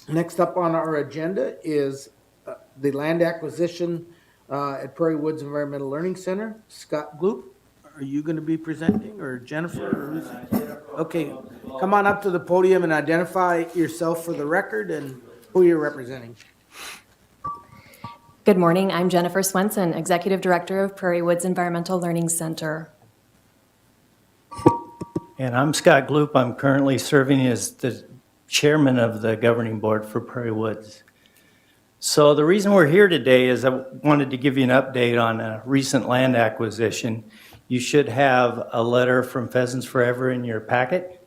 [SPEAKER 1] Next up on our agenda is the land acquisition at Prairie Woods Environmental Learning Center. Scott Gloop, are you going to be presenting, or Jennifer? Or who's- Okay, come on up to the podium and identify yourself for the record and who you're representing.
[SPEAKER 10] Good morning. I'm Jennifer Swenson, Executive Director of Prairie Woods Environmental Learning Center.
[SPEAKER 8] And I'm Scott Gloop. I'm currently serving as the chairman of the governing board for Prairie Woods. So the reason we're here today is I wanted to give you an update on a recent land acquisition. You should have a letter from Pheasants Forever in your packet.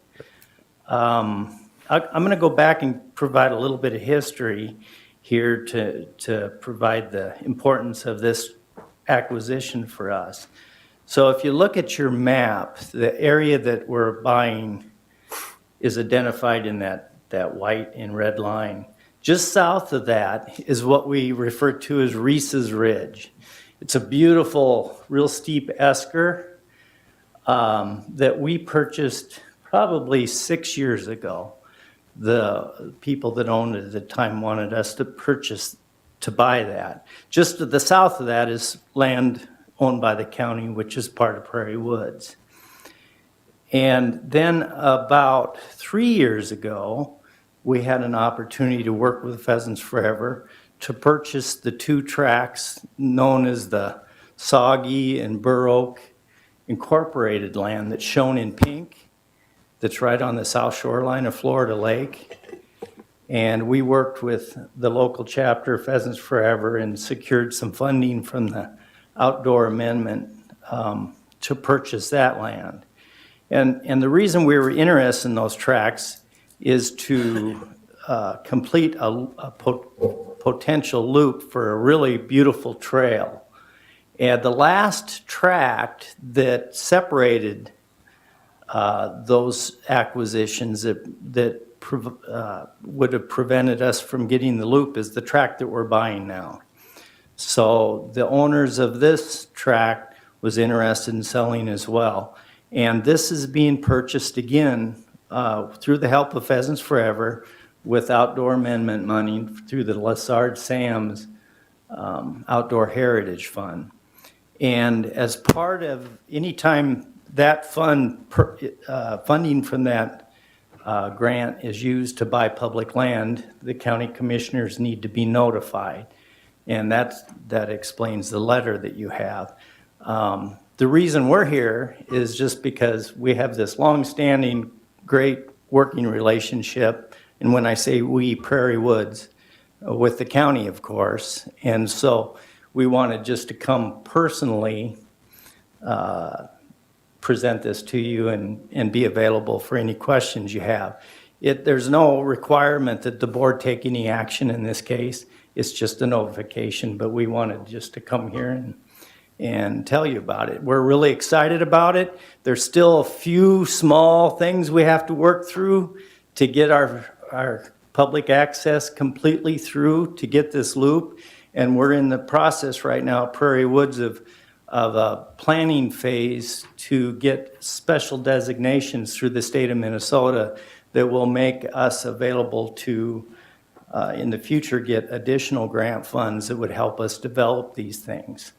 [SPEAKER 8] I'm going to go back and provide a little bit of history here to provide the importance of this acquisition for us. So if you look at your map, the area that we're buying is identified in that white and red line. Just south of that is what we refer to as Reese's Ridge. It's a beautiful, real steep esker that we purchased probably 6 years ago. The people that owned it at the time wanted us to buy that. Just to the south of that is land owned by the county, which is part of Prairie Woods. And then about 3 years ago, we had an opportunity to work with Pheasants Forever to purchase the 2 tracts known as the Soggy and Burr Oak Incorporated land that's shown in pink, that's right on the south shoreline of Florida Lake. And we worked with the local chapter, Pheasants Forever, and secured some funding from the outdoor amendment to purchase that land. And the reason we were interested in those tracts is to complete a potential loop for a really beautiful trail. And the last tract that separated those acquisitions that would have prevented us from getting the loop is the tract that we're buying now. So the owners of this tract was interested in selling as well. And this is being purchased again through the help of Pheasants Forever with outdoor amendment money through the Lessard Sams Outdoor Heritage Fund. And as part of any time that funding from that grant is used to buy public land, the county commissioners need to be notified. And that explains the letter that you have. The reason we're here is just because we have this long-standing, great working relationship, and when I say we, Prairie Woods, with the county, of course. And so we wanted just to come personally present this to you and be available for any questions you have. There's no requirement that the board take any action in this case. It's just a notification, but we wanted just to come here and tell you about it. We're really excited about it. There's still a few small things we have to work through to get our public access completely through to get this loop. And we're in the process right now, Prairie Woods, of a planning phase to get special designations through the state of Minnesota that will make us available to, in the future, get additional grant funds that would help us develop these things.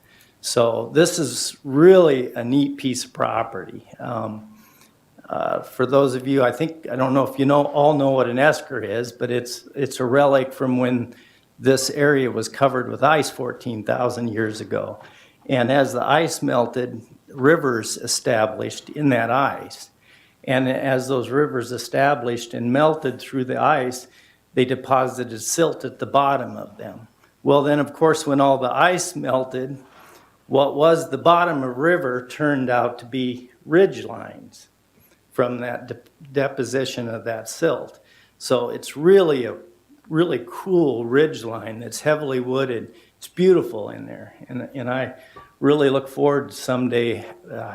[SPEAKER 8] So this is really a neat piece of property. For those of you, I don't know if you all know what an esker is, but it's a relic from when this area was covered with ice 14,000 years ago. And as the ice melted, rivers established in that ice. And as those rivers established and melted through the ice, they deposited silt at the bottom of them. Well, then, of course, when all the ice melted, what was the bottom of a river turned out to be ridge lines from that deposition of that silt. So it's really a really cool ridge line that's heavily wooded. It's beautiful in there. And I really look forward to someday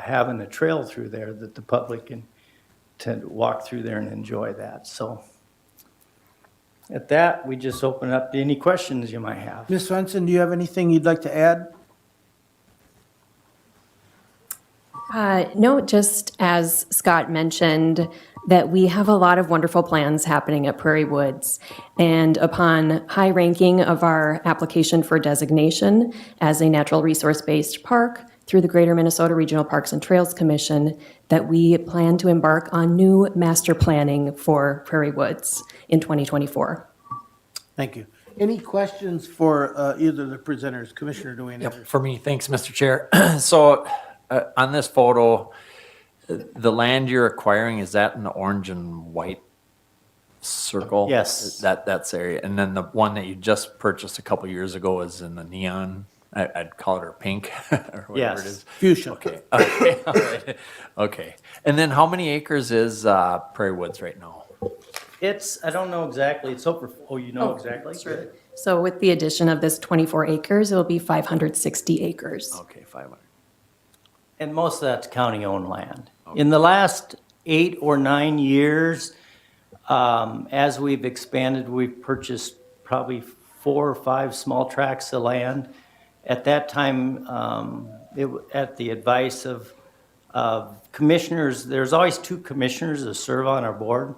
[SPEAKER 8] having a trail through there that the public can walk through there and enjoy that. So at that, we just open up to any questions you might have.
[SPEAKER 1] Ms. Swenson, do you have anything you'd like to add?
[SPEAKER 10] No, just as Scott mentioned, that we have a lot of wonderful plans happening at Prairie Woods. And upon high ranking of our application for designation as a natural resource-based park through the Greater Minnesota Regional Parks and Trails Commission, that we plan to embark on new master planning for Prairie Woods in 2024.
[SPEAKER 1] Thank you. Any questions for either of the presenters? Commissioner Duane.
[SPEAKER 3] Yep, for me, thanks, Mr. Chair. So on this photo, the land you're acquiring, is that in the orange and white circle?
[SPEAKER 8] Yes.
[SPEAKER 3] That's area. And then the one that you just purchased a couple years ago is in the neon, I'd call it or pink, or whatever
[SPEAKER 8] Yes.
[SPEAKER 3] it is.
[SPEAKER 1] Fuchsia.
[SPEAKER 3] Okay, okay, all right. Okay. And then how many acres is Prairie Woods right now?
[SPEAKER 8] It's, I don't know exactly, it's over, you know exactly?
[SPEAKER 10] So with the addition of this 24 acres, it will be 560 acres.
[SPEAKER 3] Okay, 500.
[SPEAKER 8] And most of that's county-owned land. In the last 8 or 9 years, as we've expanded, we've purchased probably 4 or 5 small tracts of land. At that time, at the advice of commissioners, there's always 2 commissioners that serve on our board,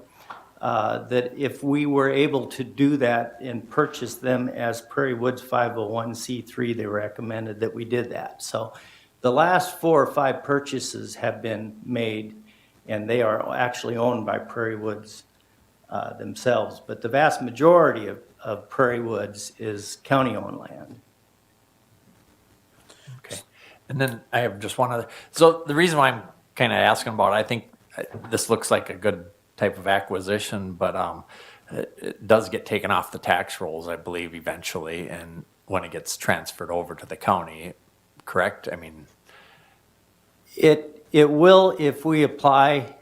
[SPEAKER 8] that if we were able to do that and purchase them as Prairie Woods 501c3, they recommended that we did that. So the last 4 or 5 purchases have been made, and they are actually owned by Prairie Woods themselves. But the vast majority of Prairie Woods is county-owned land.
[SPEAKER 3] Okay. And then I have just one other. So the reason why I'm kind of asking about it, I think this looks like a good type of acquisition, but it does get taken off the tax rolls, I believe, eventually, and when it gets transferred over to the county, correct? I mean,
[SPEAKER 8] It will if we apply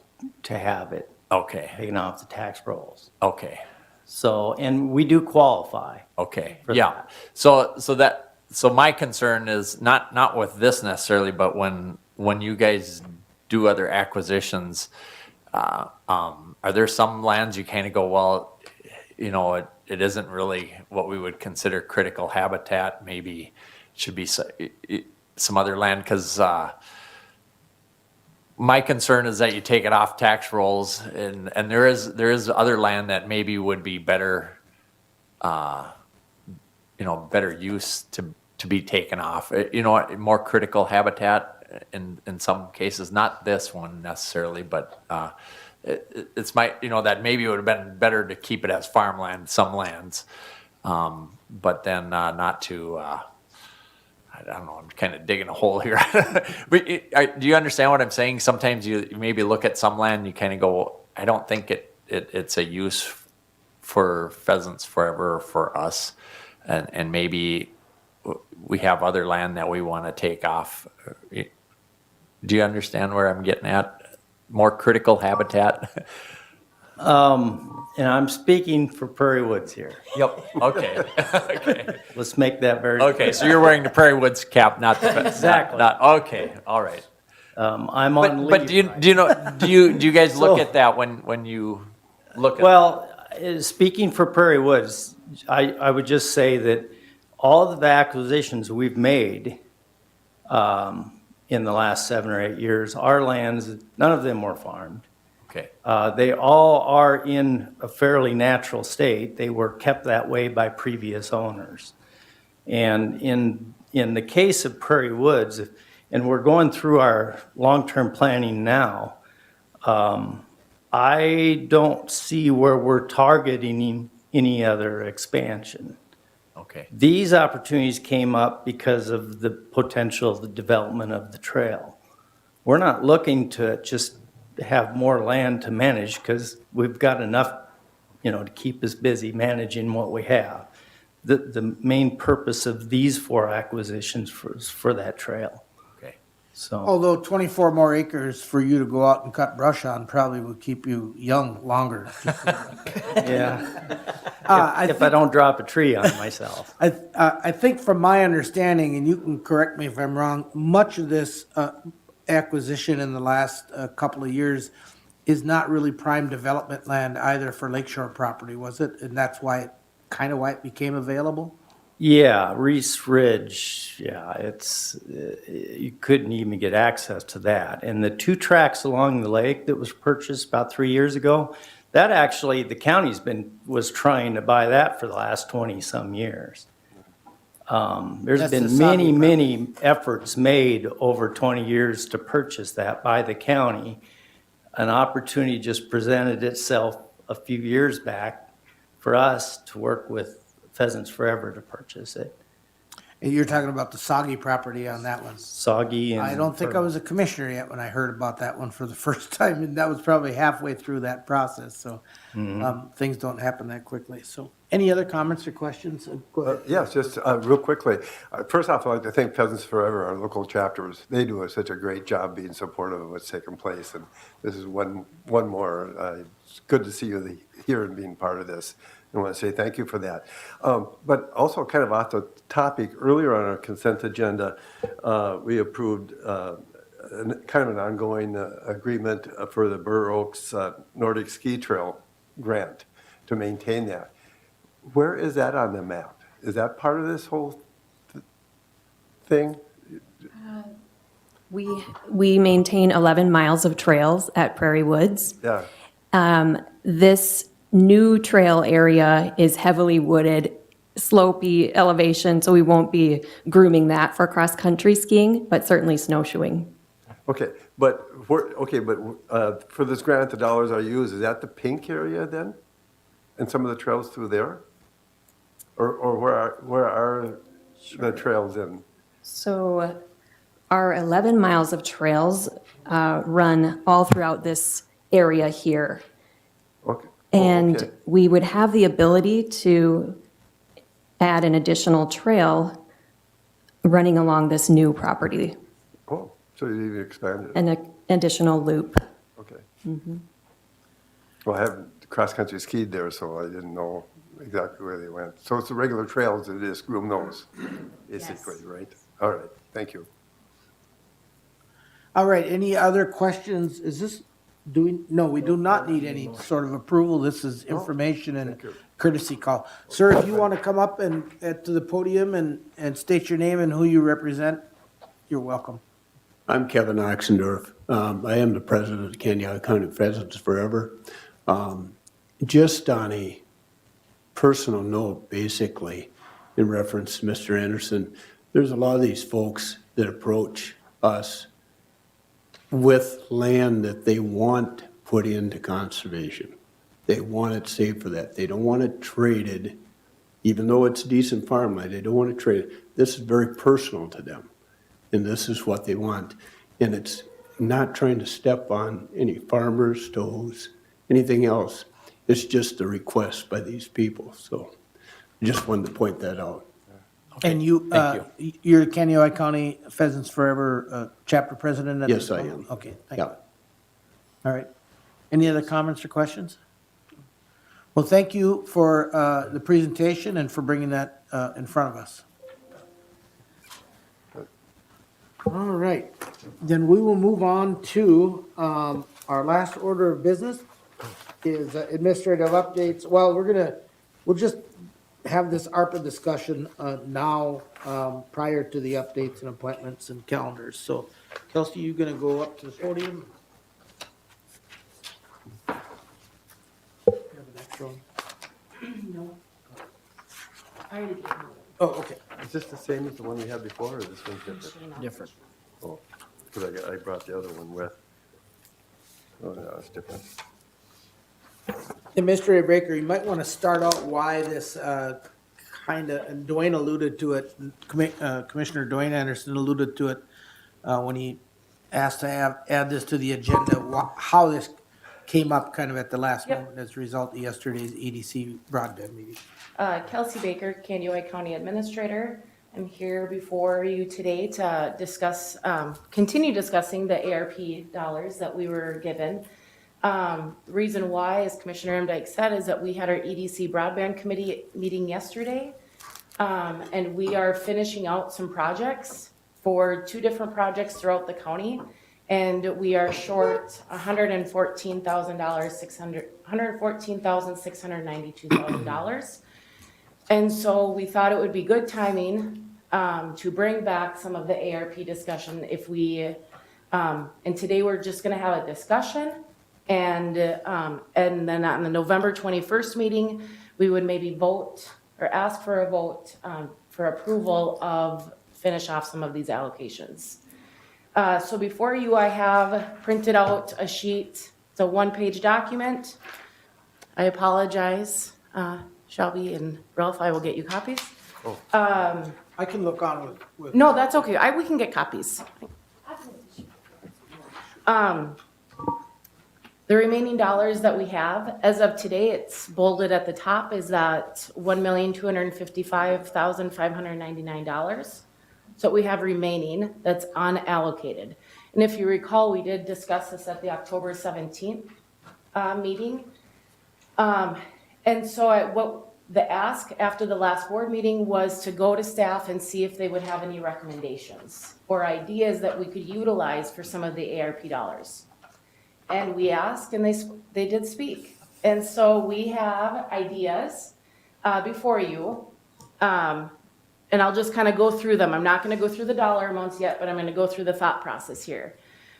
[SPEAKER 8] to have it
[SPEAKER 3] okay,
[SPEAKER 8] taken off the tax rolls.
[SPEAKER 3] okay,
[SPEAKER 8] So, and we do qualify.
[SPEAKER 3] okay,
[SPEAKER 8] For
[SPEAKER 3] yeah.
[SPEAKER 8] that.
[SPEAKER 3] So my concern is not with this necessarily, but when you guys do other acquisitions, are there some lands you kind of go, well, you know, it isn't really what we would consider critical habitat, maybe it should be some other land, because my concern is that you take it off tax rolls, and there is other land that maybe would be better, better use to be taken off. More critical habitat in some cases, not this one necessarily, but it's that maybe it would have been better to keep it as farmland, some lands, but then not to. I don't know, I'm kind of digging a hole here. But do you understand what I'm saying? Sometimes you maybe look at some land and you kind of go, I don't think it's a use for pheasants forever for us. And maybe we have other land that we want to take off. Do you understand where I'm getting at? More critical habitat?
[SPEAKER 8] And I'm speaking for Prairie Woods here.
[SPEAKER 3] Yep, okay. Okay.
[SPEAKER 8] Let's make that very
[SPEAKER 3] Okay, so you're wearing the Prairie Woods cap, not the
[SPEAKER 8] Exactly.
[SPEAKER 3] Okay, all right.
[SPEAKER 8] I'm on leave.
[SPEAKER 3] But do you guys look at that when you look at?
[SPEAKER 8] Well, speaking for Prairie Woods, I would just say that all of the acquisitions we've made in the last 7 or 8 years, our lands, none of them were farmed.
[SPEAKER 3] Okay,
[SPEAKER 8] They all are in a fairly natural state. They were kept that way by previous owners. And in the case of Prairie Woods, and we're going through our long-term planning now, I don't see where we're targeting any other expansion.
[SPEAKER 3] okay,
[SPEAKER 8] These opportunities came up because of the potential of the development of the trail. We're not looking to just have more land to manage because we've got enough, to keep us busy managing what we have. The main purpose of these 4 acquisitions is for that trail.
[SPEAKER 3] okay.
[SPEAKER 8] So,
[SPEAKER 1] Although 24 more acres for you to go out and cut brush on probably would keep you young longer.
[SPEAKER 8] yeah, if I don't drop a tree on myself.
[SPEAKER 1] I think from my understanding, and you can correct me if I'm wrong, much of this acquisition in the last couple of years is not really prime development land either for lakeshore property, was it? And that's why it became available?
[SPEAKER 8] Yeah, Reese Ridge, yeah, you couldn't even get access to that. And the 2 tracks along the lake that was purchased about 3 years ago, that actually, the county's was trying to buy that for the last 20-some years. There's
[SPEAKER 1] That's the
[SPEAKER 8] been
[SPEAKER 1] Saudi
[SPEAKER 8] many efforts made over 20 years to purchase that by the county. An opportunity just presented itself a few years back for us to work with Pheasants Forever to purchase it.
[SPEAKER 1] And you're talking about the Soggy property on that one.
[SPEAKER 8] Soggy and.
[SPEAKER 1] I don't think I was a commissioner yet when I heard about that one for the first time, and that was probably halfway through that process, so things don't happen that quickly. So, any other comments or questions? Go ahead.
[SPEAKER 11] Yes, just real quickly. First off, I'd like to thank Pheasants Forever, our local chapters. They do such a great job being supportive of what's taking place, and this is one more. It's good to see you here and being part of this. I want to say thank you for that. But also kind of off the topic, earlier on our consent agenda, we approved kind of an ongoing agreement for the Burr Oaks Nordic Ski Trail grant to maintain that. Where is that on the map? Is that part of this whole thing?
[SPEAKER 10] We maintain 11 miles of trails at Prairie Woods.
[SPEAKER 11] Yeah.
[SPEAKER 10] This new trail area is heavily wooded, slopey elevation, so we won't be grooming that for cross-country skiing, but certainly snowshoeing.
[SPEAKER 11] Okay, but for this grant, the dollars are used, is that the pink area then? And some of the trails through there? Or where are the trails in?
[SPEAKER 10] So our 11 miles of trails run all throughout this area here.
[SPEAKER 11] Okay.
[SPEAKER 10] And
[SPEAKER 11] Okay.
[SPEAKER 10] we would have the ability to add an additional trail running along this new property,
[SPEAKER 11] Oh, so you even expanded it,
[SPEAKER 10] an additional loop.
[SPEAKER 11] okay. Well, I haven't cross-country skied there, so I didn't know exactly where they went. So it's the regular trails that just groom those, basically, right? All right, thank you.
[SPEAKER 1] All right, any other questions? Is this, no, we do not need any sort of approval. This is information and
[SPEAKER 11] Thank you.
[SPEAKER 1] courtesy call. Sir, if you want to come up and, to the podium and state your name and who you represent, you're welcome.
[SPEAKER 12] I'm Kevin Oxendorf. I am the president of Kennesaw County Pheasants Forever. Just on a personal note, basically, in reference to Mr. Anderson, there's a lot of these folks that approach us with land that they want put into conservation. They want it saved for that. They don't want it traded, even though it's decent farmland, they don't want it traded. This is very personal to them, and this is what they want. And it's not trying to step on any farmers' toes, anything else. It's just a request by these people, so I just wanted to point that out.
[SPEAKER 1] And you, you're the Kennesaw County Pheasants Forever chapter president at this
[SPEAKER 12] Yes, I
[SPEAKER 1] moment?
[SPEAKER 12] am.
[SPEAKER 1] Okay, thank you.
[SPEAKER 12] Yeah.
[SPEAKER 1] All right. Any other comments or questions? Well, thank you for the presentation and for bringing that in front of us. All right, then we will move on to our last order of business is administrative updates. Well, we'll just have this ARPA discussion now prior to the updates and appointments and calendars. So Kelsey, you gonna go up to the podium? You have an extra one? Oh, okay.
[SPEAKER 11] Is this the same as the one we had before, or this one's different?
[SPEAKER 1] Different.
[SPEAKER 11] Oh, because I brought the other one with. Oh, no, it's different.
[SPEAKER 1] Administrator Baker, you might want to start out why this kind of, and Dwayne alluded to it, Commissioner Dwayne Anderson alluded to it when he asked to add this to the agenda, how this came up kind of at the last moment as a result of yesterday's EDC broadband meeting.
[SPEAKER 13] Kelsey Baker, Kansas County Administrator. I'm here before you today to discuss, continue discussing the ARP dollars that we were given. The reason why, as Commissioner Emdike said, is that we had our EDC Broadband Committee meeting yesterday. And we are finishing out some projects for 2 different projects throughout the county. And we are short $114,692,000. And so we thought it would be good timing to bring back some of the ARP discussion if we, and today we're just gonna have a discussion. And then on the November 21st meeting, we would maybe vote or ask for a vote for approval of finish off some of these allocations. So before you, I have printed out a sheet. It's a one-page document. I apologize, Shelby and Ralph, I will get you copies.
[SPEAKER 1] I can look on with.
[SPEAKER 13] No, that's okay. We can get copies. The remaining dollars that we have, as of today, it's bolded at the top, is that $1,255,599. So we have remaining that's unallocated. And if you recall, we did discuss this at the October 17th meeting. And so what the ask after the last board meeting was to go to staff and see if they would have any recommendations or ideas that we could utilize for some of the ARP dollars. And we asked, and they did speak. And so we have ideas before you. And I'll just kind of go through them. I'm not going to go through the dollar amounts yet, but I'm going to go through the thought process here.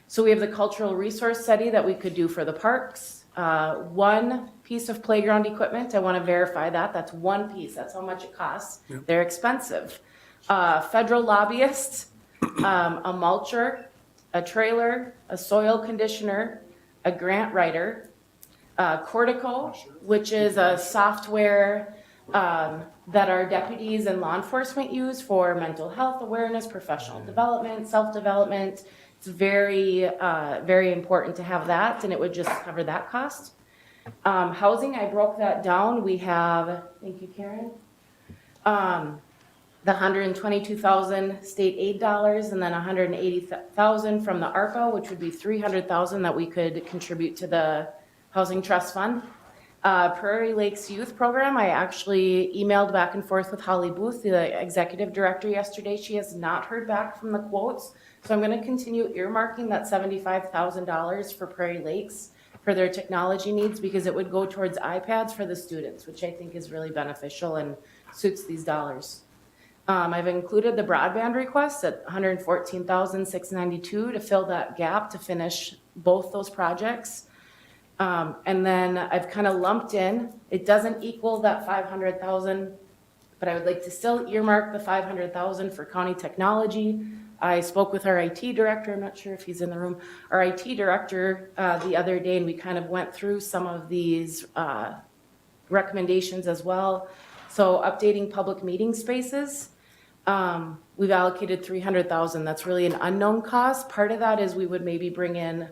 [SPEAKER 13] So we have the cultural resource study that we could do for the parks. One piece of playground equipment, I want to verify that. That's one piece. That's how much it costs. Yep. They're expensive. Federal lobbyists, a mulcher, a trailer, a soil conditioner, a grant writer, Cortico, which is a software that our deputies and law enforcement use for mental health awareness, professional development, self-development. It's very, very important to have that, and it would just cover that cost. Housing, I broke that down. We have, thank you, Karen. The $122,000 state aid dollars, and then $180,000 from the ARPA, which would be $300,000 that we could contribute to the Housing Trust Fund. Prairie Lakes Youth Program, I actually emailed back and forth with Holly Booth, the executive director, yesterday. She has not heard back from the quotes, so I'm going to continue earmarking that $75,000 for Prairie Lakes for their technology needs, because it would go towards iPads for the students, which I think is really beneficial and suits these dollars. I've included the broadband request at $114,692 to fill that gap to finish both those projects. And then I've kind of lumped in, it doesn't equal that $500,000, but I would like to still earmark the $500,000 for county technology. I spoke with our IT director, I'm not sure if he's in the room, our IT director the other day, and we kind of went through some of these recommendations as well. So updating public meeting spaces. We've allocated $300,000. That's really an unknown cost. Part of that is we would maybe bring in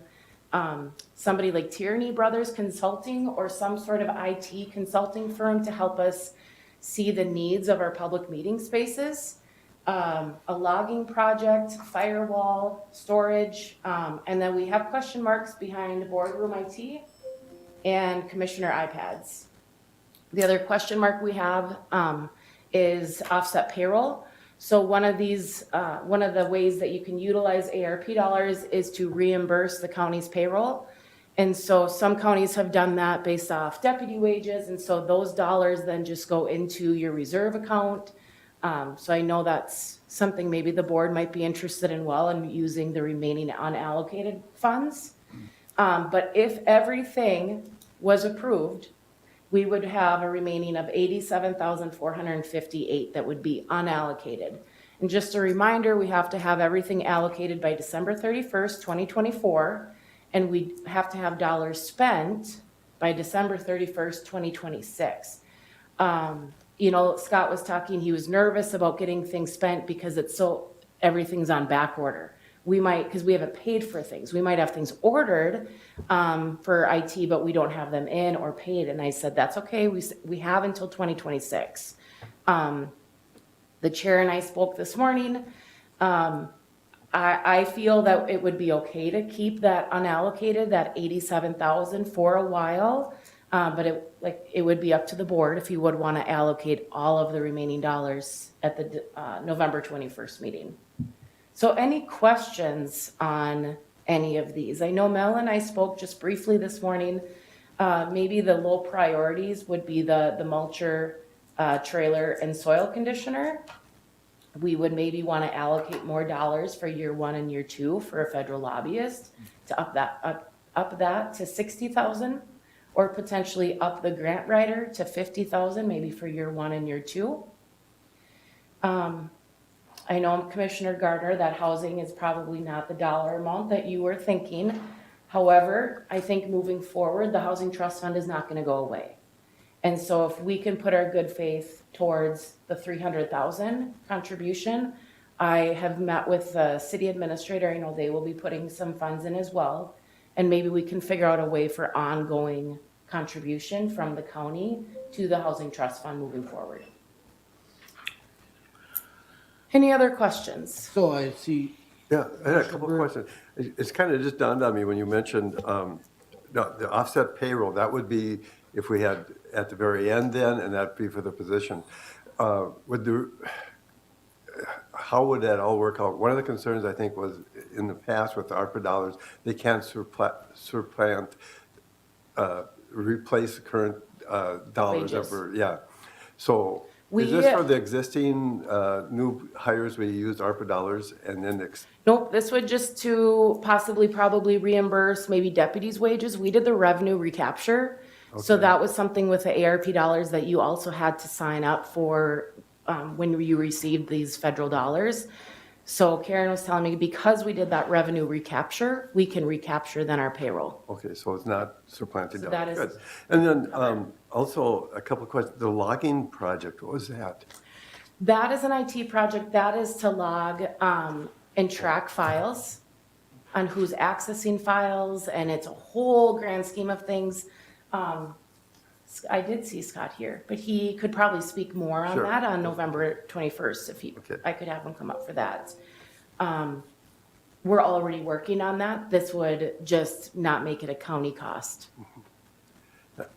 [SPEAKER 13] somebody like Tierney Brothers Consulting or some sort of IT consulting firm to help us see the needs of our public meeting spaces. A logging project, firewall, storage, and then we have question marks behind boardroom IT and commissioner iPads. The other question mark we have is offset payroll. So one of the ways that you can utilize ARP dollars is to reimburse the county's payroll. And so some counties have done that based off deputy wages, and so those dollars then just go into your reserve account. So I know that's something maybe the board might be interested in and using the remaining unallocated funds. But if everything was approved, we would have a remaining of $87,458 that would be unallocated. And just a reminder, we have to have everything allocated by December 31st, 2024, and we have to have dollars spent by December 31st, 2026. You know, Scott was talking, he was nervous about getting things spent because everything's on back order. We might, because we haven't paid for things, we might have things ordered for IT, but we don't have them in or paid. And I said, that's okay, we have until 2026. The chair and I spoke this morning. I feel that it would be okay to keep that unallocated, that $87,000 for a while. But it would be up to the board if you would want to allocate all of the remaining dollars at the November 21st meeting. So any questions on any of these? I know Mel and I spoke just briefly this morning. Maybe the low priorities would be the mulcher trailer and soil conditioner. We would maybe want to allocate more dollars for year 1 and year 2 for a federal lobbyist to up that to 60,000, or potentially up the grant writer to 50,000, maybe for year 1 and year 2. I know, Commissioner Gardner, that housing is probably not the dollar amount that you were thinking. However, I think moving forward, the Housing Trust Fund is not going to go away. And so if we can put our good faith towards the 300,000 contribution, I have met with the city administrator. I know they will be putting some funds in as well. And maybe we can figure out a way for ongoing contribution from the county to the Housing Trust Fund moving forward. Any other questions?
[SPEAKER 1] So I see,
[SPEAKER 11] Yeah, I had a couple of questions. It's kind of just dawned on me when you mentioned the offset payroll. That would be if we had at the very end then, and that'd be for the position. How would that all work out? One of the concerns I think was in the past with the ARPA dollars, they can't replace the current dollars that
[SPEAKER 13] Wages.
[SPEAKER 11] were, yeah. So is this for the existing new hires we use ARPA dollars and then
[SPEAKER 13] Nope, this would just to possibly probably reimburse maybe deputies' wages. We did the revenue recapture. So that was something with the ARP dollars that you also had to sign up for when you received these federal dollars. So Karen was telling me, because we did that revenue recapture, we can recapture then our payroll.
[SPEAKER 11] Okay, so it's not supplanted
[SPEAKER 13] So
[SPEAKER 11] dollars.
[SPEAKER 13] that is
[SPEAKER 11] Good. And then also a couple of questions. The logging project, what was that?
[SPEAKER 13] That is an IT project. That is to log and track files on who's accessing files, and it's a whole grand scheme of things. I did see Scott here, but he could probably speak more on
[SPEAKER 11] Sure.
[SPEAKER 13] that on November 21st if
[SPEAKER 11] Okay.
[SPEAKER 13] I could have him come up for that. We're already working on that. This would just not make it a county cost.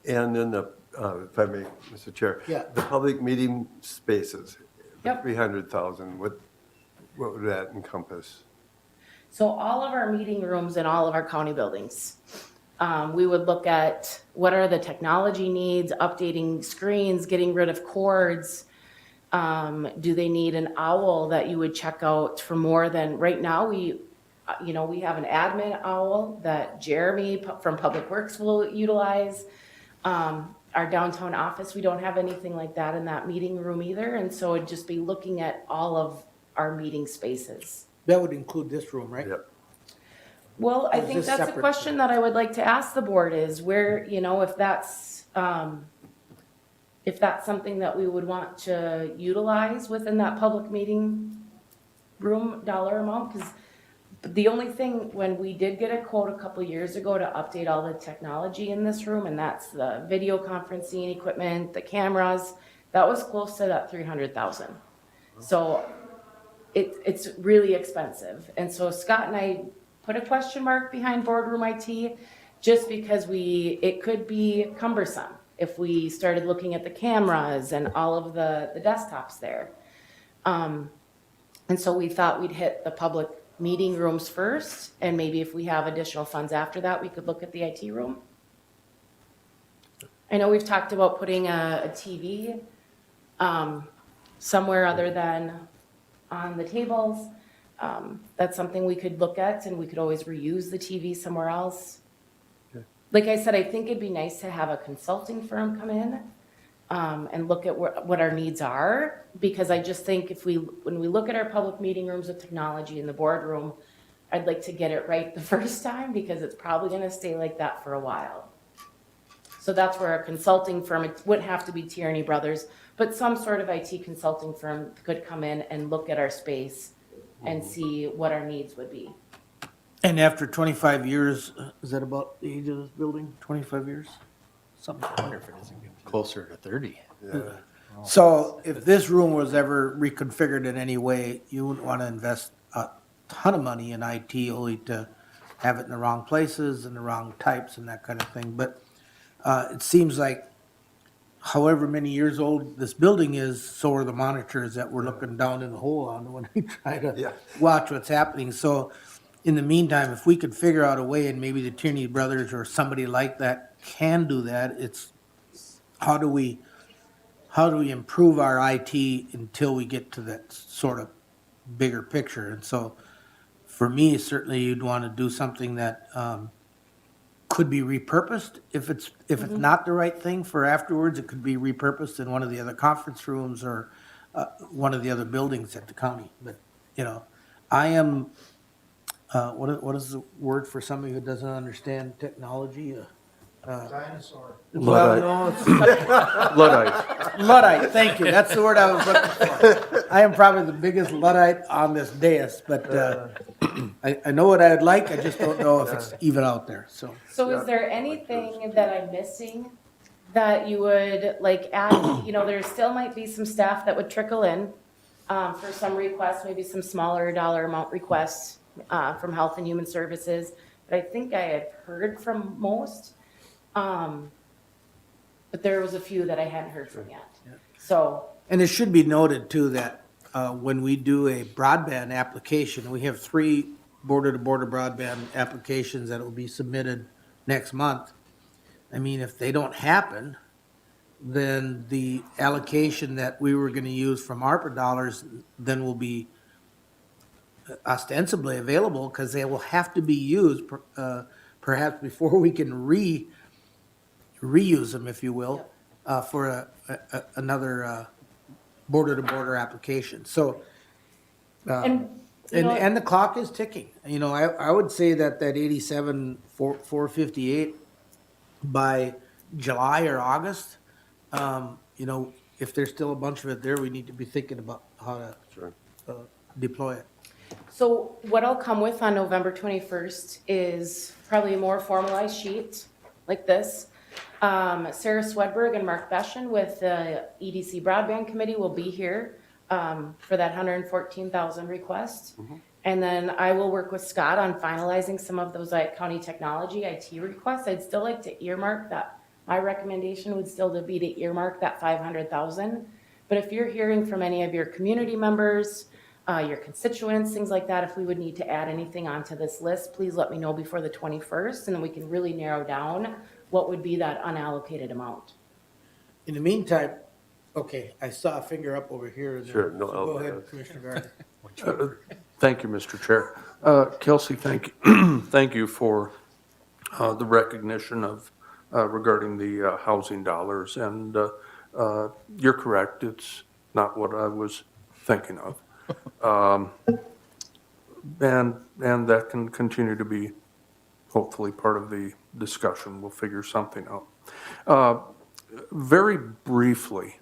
[SPEAKER 11] And then if I may, Mr. Chair.
[SPEAKER 1] Yeah.
[SPEAKER 11] The public meeting spaces, the
[SPEAKER 13] Yep.
[SPEAKER 11] 300,000, what would that encompass?
[SPEAKER 13] So all of our meeting rooms in all of our county buildings, we would look at what are the technology needs, updating screens, getting rid of cords. Do they need an owl that you would check out for more than, right now, we have an admin owl that Jeremy from Public Works will utilize. Our downtown office, we don't have anything like that in that meeting room either. And so it'd just be looking at all of our meeting spaces.
[SPEAKER 1] that would include this room, right?
[SPEAKER 11] Yep.
[SPEAKER 13] Well, I
[SPEAKER 1] Or is
[SPEAKER 13] think
[SPEAKER 1] this
[SPEAKER 13] that's a
[SPEAKER 1] separate?
[SPEAKER 13] question that I would like to ask the board is where, if that's something that we would want to utilize within that public meeting room dollar amount, because the only thing, when we did get a quote a couple years ago to update all the technology in this room, and that's the video conferencing equipment, the cameras, that was close to that 300,000. So it's really expensive. And so Scott and I put a question mark behind boardroom IT just because it could be cumbersome if we started looking at the cameras and all of the desktops there. And so we thought we'd hit the public meeting rooms first, and maybe if we have additional funds after that, we could look at the IT room. I know we've talked about putting a TV somewhere other than on the tables. That's something we could look at, and we could always reuse the TV somewhere else. Like I said, I think it'd be nice to have a consulting firm come in and look at what our needs are, because I just think when we look at our public meeting rooms with technology in the boardroom, I'd like to get it right the first time, because it's probably gonna stay like that for a while. So that's where a consulting firm, it wouldn't have to be Tierney Brothers, but some sort of IT consulting firm could come in and look at our space and see what our needs would be.
[SPEAKER 1] And after 25 years, is that about the age of this building? 25 years? Something.
[SPEAKER 3] I wonder if it doesn't get closer to 30.
[SPEAKER 1] So if this room was ever reconfigured in any way, you wouldn't want to invest a ton of money in IT only to have it in the wrong places and the wrong types and that kind of thing. But it seems like however many years old this building is, so are the monitors that we're looking down in the hole on when we try to
[SPEAKER 11] Yeah.
[SPEAKER 1] watch what's happening. So in the meantime, if we could figure out a way, and maybe the Tierney Brothers or somebody like that can do that, it's how do we how do we improve our IT until we get to that sort of bigger picture? And so for me, certainly you'd want to do something that could be repurposed. If it's not the right thing for afterwards, it could be repurposed in one of the other conference rooms or one of the other buildings at the county. But, you know, I am, what is the word for somebody who doesn't understand technology? Dinosaur. Well, no, it's
[SPEAKER 2] Luddite.
[SPEAKER 1] Luddite, thank you, that's the word I was looking for. I am probably the biggest Luddite on this dais, but I know what I'd like, I just don't know if it's even out there, so.
[SPEAKER 13] So is there anything that I'm missing that you would like add? You know, there still might be some staff that would trickle in for some requests, maybe some smaller dollar amount requests from Health and Human Services. But I think I had heard from most. But there was a few that I hadn't heard from yet. So,
[SPEAKER 1] And it should be noted too that when we do a broadband application, we have 3 border-to-border broadband applications that will be submitted next month. I mean, if they don't happen, then the allocation that we were gonna use from ARPA dollars then will be ostensibly available, because they will have to be used perhaps before we can reuse them, if you will, for another border-to-border application. So,
[SPEAKER 13] and you know,
[SPEAKER 1] and the clock is ticking. You know, I would say that 87,458 by July or August, you know, if there's still a bunch of it there, we need to be thinking about how to deploy it.
[SPEAKER 13] so what I'll come with on November 21st is probably a more formalized sheet like this. Sarah Swedberg and Mark Beschen with the EDC Broadband Committee will be here for that 114,000 request. And then I will work with Scott on finalizing some of those county technology IT requests. I'd still like to earmark that. My recommendation would still be to earmark that 500,000. But if you're hearing from any of your community members, your constituents, things like that, if we would need to add anything onto this list, please let me know before the 21st, and then we can really narrow down what would be that unallocated amount.
[SPEAKER 1] In the meantime, okay, I saw a finger up over here.
[SPEAKER 11] Sure, no,
[SPEAKER 1] So
[SPEAKER 11] I'll-
[SPEAKER 1] go ahead, Commissioner Gardner.
[SPEAKER 2] Thank you, Mr. Chair. Kelsey, thank you for the recognition of regarding the housing dollars. And you're correct, it's not what I was thinking of. And that can continue to be hopefully part of the discussion. We'll figure something out. Very briefly,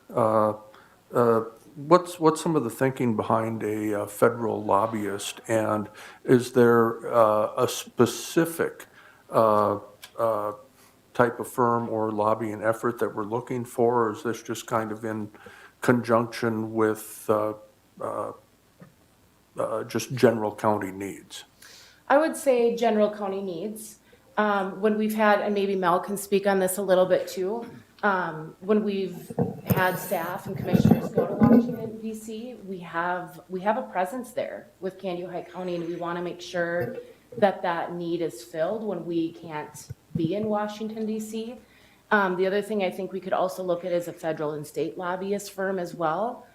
[SPEAKER 2] what's some of the thinking behind a federal lobbyist? And is there a specific type of firm or lobbying effort that we're looking for? Or is this just kind of in conjunction with just general county needs?
[SPEAKER 13] I would say general county needs. When we've had, and maybe Mel can speak on this a little bit too, when we've had staff and commissioners go to Washington DC, we have a presence there with Can Ohio County, and we want to make sure that that need is filled when we can't be in Washington DC. The other thing I think we could also look at is a federal and state lobbyist firm as well.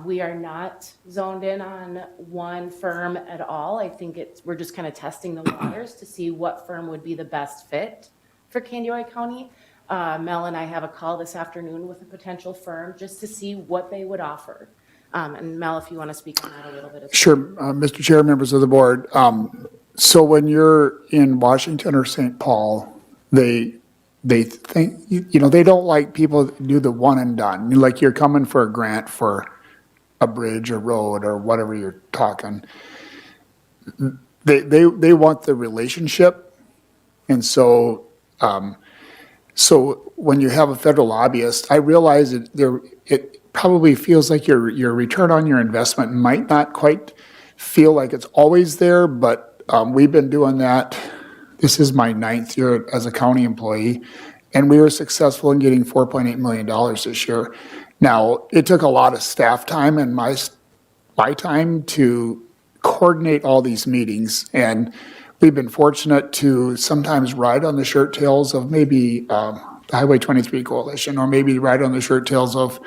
[SPEAKER 13] We are not zoned in on one firm at all. I think we're just kind of testing the waters to see what firm would be the best fit for Candioi County. Mel and I have a call this afternoon with a potential firm just to see what they would offer. And Mel, if you want to speak on that a little bit as well.
[SPEAKER 9] Sure, Mr. Chair, members of the board. So when you're in Washington or St. Paul, they think, you know, they don't like people that do the one and done. Like you're coming for a grant for a bridge or road or whatever you're talking. They want the relationship. And so, so when you have a federal lobbyist, I realize it probably feels like your return on your investment might not quite feel like it's always there, but we've been doing that. This is my 9th year as a county employee, and we were successful in getting $4.8 million this year. Now, it took a lot of staff time and my time to coordinate all these meetings, and we've been fortunate to sometimes ride on the shirt tails of maybe the Highway 23 Coalition, or maybe ride on the shirt tails of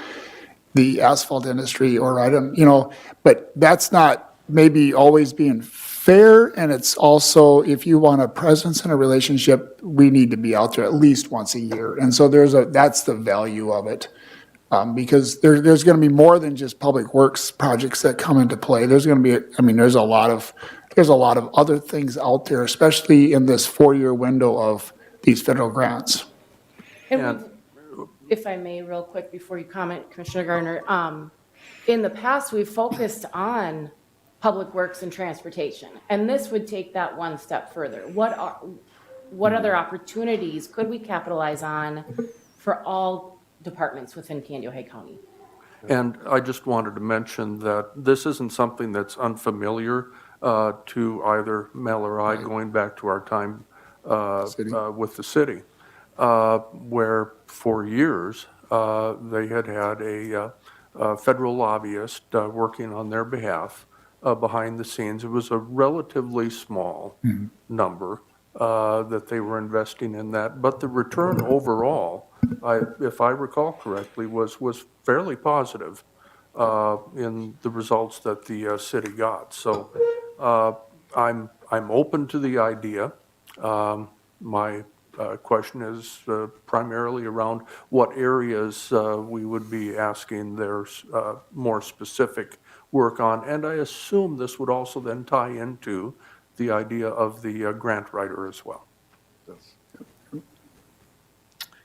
[SPEAKER 9] the asphalt industry, or I don't, but that's not maybe always being fair, and it's also, if you want a presence in a relationship, we need to be out there at least once a year. And so that's the value of it. Because there's going to be more than just public works projects that come into play. There's going to be, there's a lot of other things out there, especially in this 4-year window of these federal grants.
[SPEAKER 13] And if I may, real quick, before you comment, Commissioner Gardner, in the past, we've focused on public works and transportation, and this would take that one step further. What other opportunities could we capitalize on for all departments within Kandiyohi County?
[SPEAKER 2] And I just wanted to mention that this isn't something that's unfamiliar to either Mel or I, going back to our time with the city, where for years they had a federal lobbyist working on their behalf behind the scenes. It was a relatively small number that they were investing in that, but the return overall, if I recall correctly, was fairly positive in the results that the city got. So I'm open to the idea. My question is primarily around what areas we would be asking their more specific work on, and I assume this would also then tie into the idea of the grant writer as well.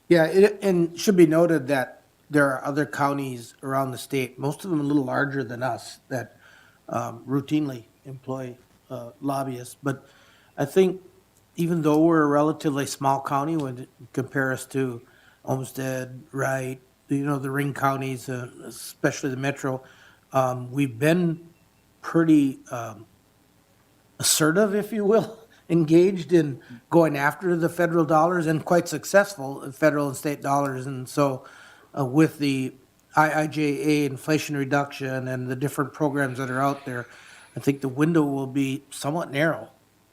[SPEAKER 1] Yeah, and should be noted that there are other counties around the state, most of them a little larger than us, that routinely employ lobbyists. But I think even though we're a relatively small county when you compare us to Olmsted, Wright, the ring counties, especially the metro, we've been pretty assertive, if you will, engaged in going after the federal dollars, and quite successful federal and state dollars. And so with the IIJA, Inflation Reduction, and the different programs that are out there, I think the window will be somewhat narrow